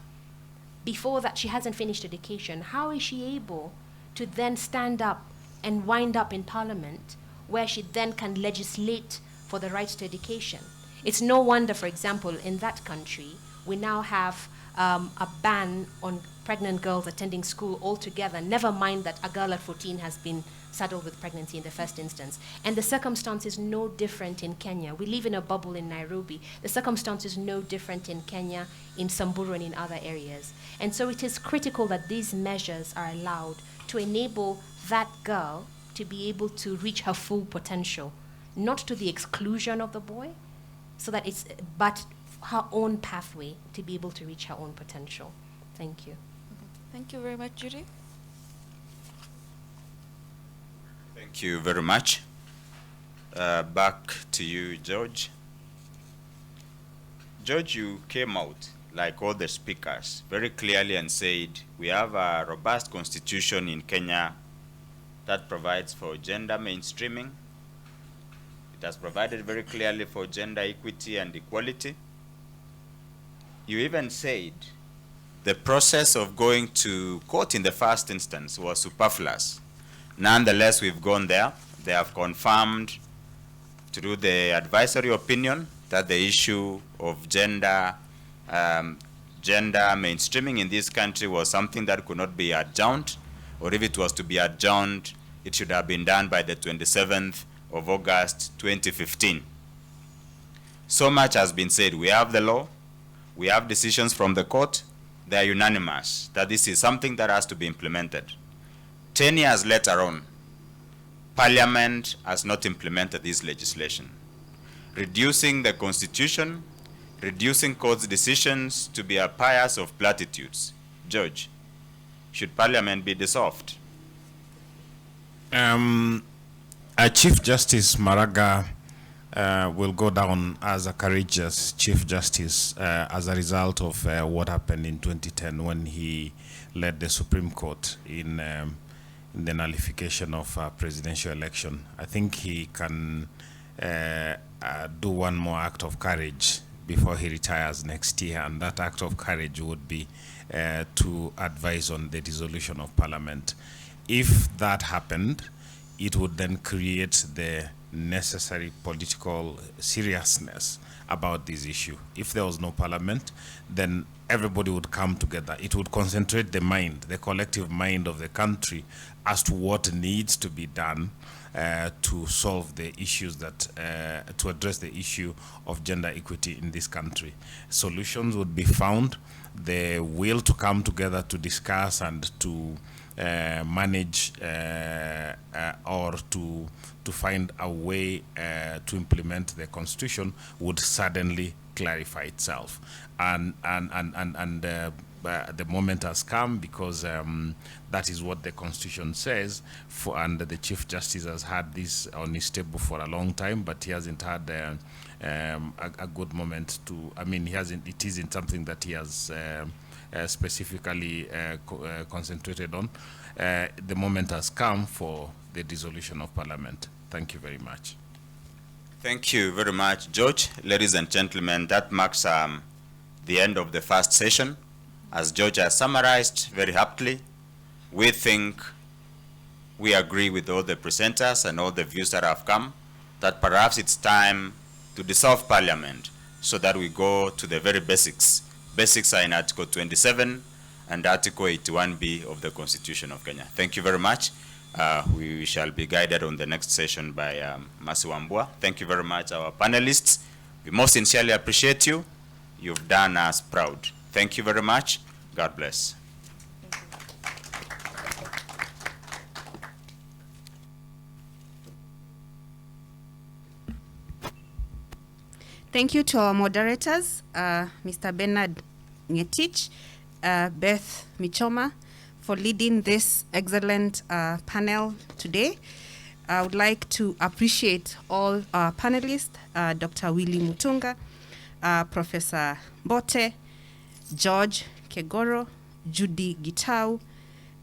Before that, she hasn't finished education. How is she able to then stand up and wind up in parliament where she then can legislate for the right to education? It's no wonder, for example, in that country, we now have a ban on pregnant girls attending school altogether, never mind that a girl at 14 has been saddled with pregnancy in the first instance. And the circumstance is no different in Kenya. We live in a bubble in Nairobi. The circumstance is no different in Kenya, in Samburu, and in other areas. And so it is critical that these measures are allowed to enable that girl to be able to reach her full potential, not to the exclusion of the boy, but her own pathway to be able to reach her own potential. Thank you. Thank you very much, Judy. Thank you very much. Back to you, George. George, you came out, like all the speakers, very clearly and said, we have a robust constitution in Kenya that provides for gender mainstreaming. It has provided very clearly for gender equity and equality. You even said the process of going to court in the first instance was superfluous. Nonetheless, we've gone there. They have confirmed through the advisory opinion that the issue of gender mainstreaming in this country was something that could not be adjourned, or if it was to be adjourned, it should have been done by the 27th of August 2015. So much has been said. We have the law, we have decisions from the court, they are unanimous that this is something that has to be implemented. 10 years later on, Parliament has not implemented this legislation, reducing the constitution, reducing court's decisions to be a pile of platitudes. George, should Parliament be dissolved? Chief Justice Maraga will go down as a courageous Chief Justice as a result of what happened in 2010 when he led the Supreme Court in the nullification of a presidential election. I think he can do one more act of courage before he retires next year, and that act of courage would be to advise on the dissolution of Parliament. If that happened, it would then create the necessary political seriousness about this issue. If there was no parliament, then everybody would come together. It would concentrate the mind, the collective mind of the country as to what needs to be done to solve the issues that, to address the issue of gender equity in this country. Solutions would be found, the will to come together to discuss and to manage or to find a way to implement the constitution would suddenly clarify itself. And the moment has come, because that is what the constitution says, and the Chief Justice has had this on his table for a long time, but he hasn't had a good moment to, I mean, it isn't something that he has specifically concentrated on. The moment has come for the dissolution of Parliament. Thank you very much. Thank you very much, George. Ladies and gentlemen, that marks the end of the first session. As George has summarized very aptly, we agree with all the presenters and all the views that have come, that perhaps it's time to dissolve Parliament so that we go to the very basics. Basics are in Article 27 and Article 81B of the Constitution of Kenya. Thank you very much. We shall be guided on the next session by Mercy Wambua. Thank you very much, our panelists. We most sincerely appreciate you. You've done us proud. Thank you very much. God bless. Thank you to our moderators, Mr. Bernard Ngetich, Beth Michoma, for leading this excellent panel today. I would like to appreciate all our panelists, Dr. Willy Mutunga, Professor Mbote, George Kegoro, Judy Gitau,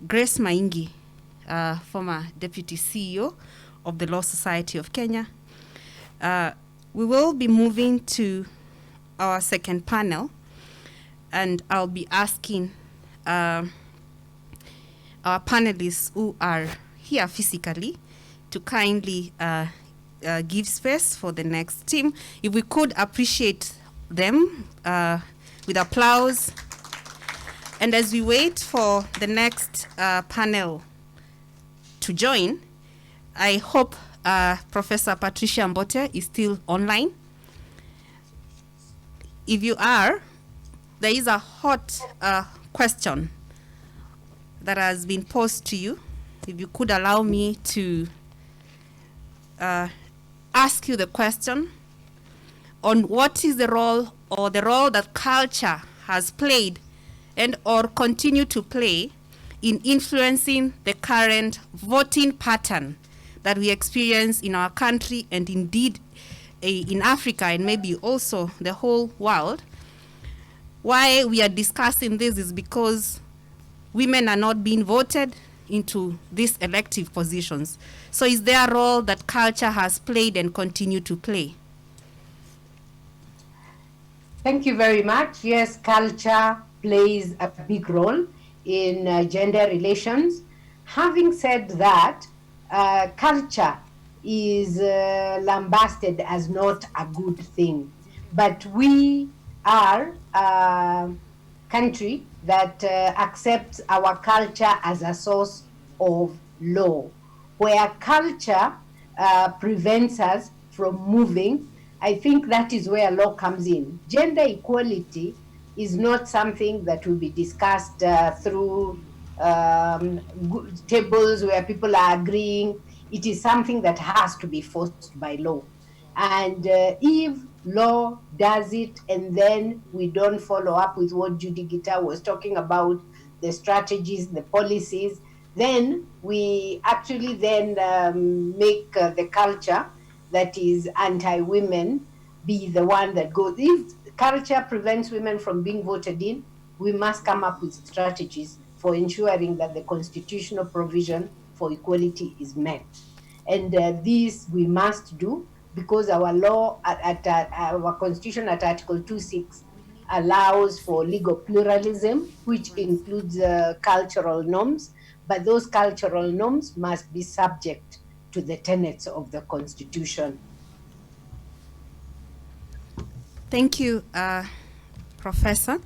Grace Maingi, former Deputy CEO of the Law Society of Kenya. We will be moving to our second panel, and I'll be asking our panelists who are here physically to kindly give space for the next team. If we could appreciate them with applause. And as we wait for the next panel to join, I hope Professor Patricia Mbote is still online. If you are, there is a hot question that has been posed to you. If you could allow me to ask you the question on what is the role or the role that culture has played and or continue to play in influencing the current voting pattern that we experience in our country and indeed in Africa and maybe also the whole world. Why we are discussing this is because women are not being voted into these elective positions. So is there a role that culture has played and continue to play? Thank you very much. Yes, culture plays a big role in gender relations. Having said that, culture is lambasted as not a good thing. But we are a country that accepts our culture as a source of law. Where culture prevents us from moving, I think that is where law comes in. Gender equality is not something that will be discussed through tables where people are agreeing. It is something that has to be forced by law. And if law does it and then we don't follow up with what Judy Gitau was talking about, the strategies, the policies, then we actually then make the culture that is anti-women be the one that goes. If culture prevents women from being voted in, we must come up with strategies for ensuring that the constitutional provision for equality is met. And this we must do because our law, our constitution at Article 2.6 allows for legal pluralism, which includes cultural norms, but those cultural norms must be subject to the tenets of the Constitution. Thank you, Professor.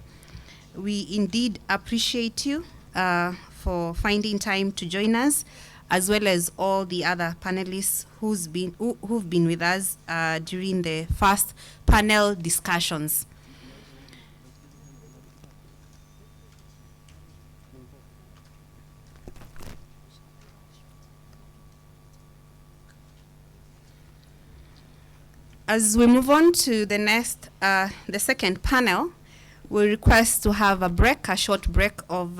We indeed appreciate you for finding time to join us, as well as all the other panelists who've been with us during the first panel discussions. As we move on to the next, the second panel, we request to have a short break of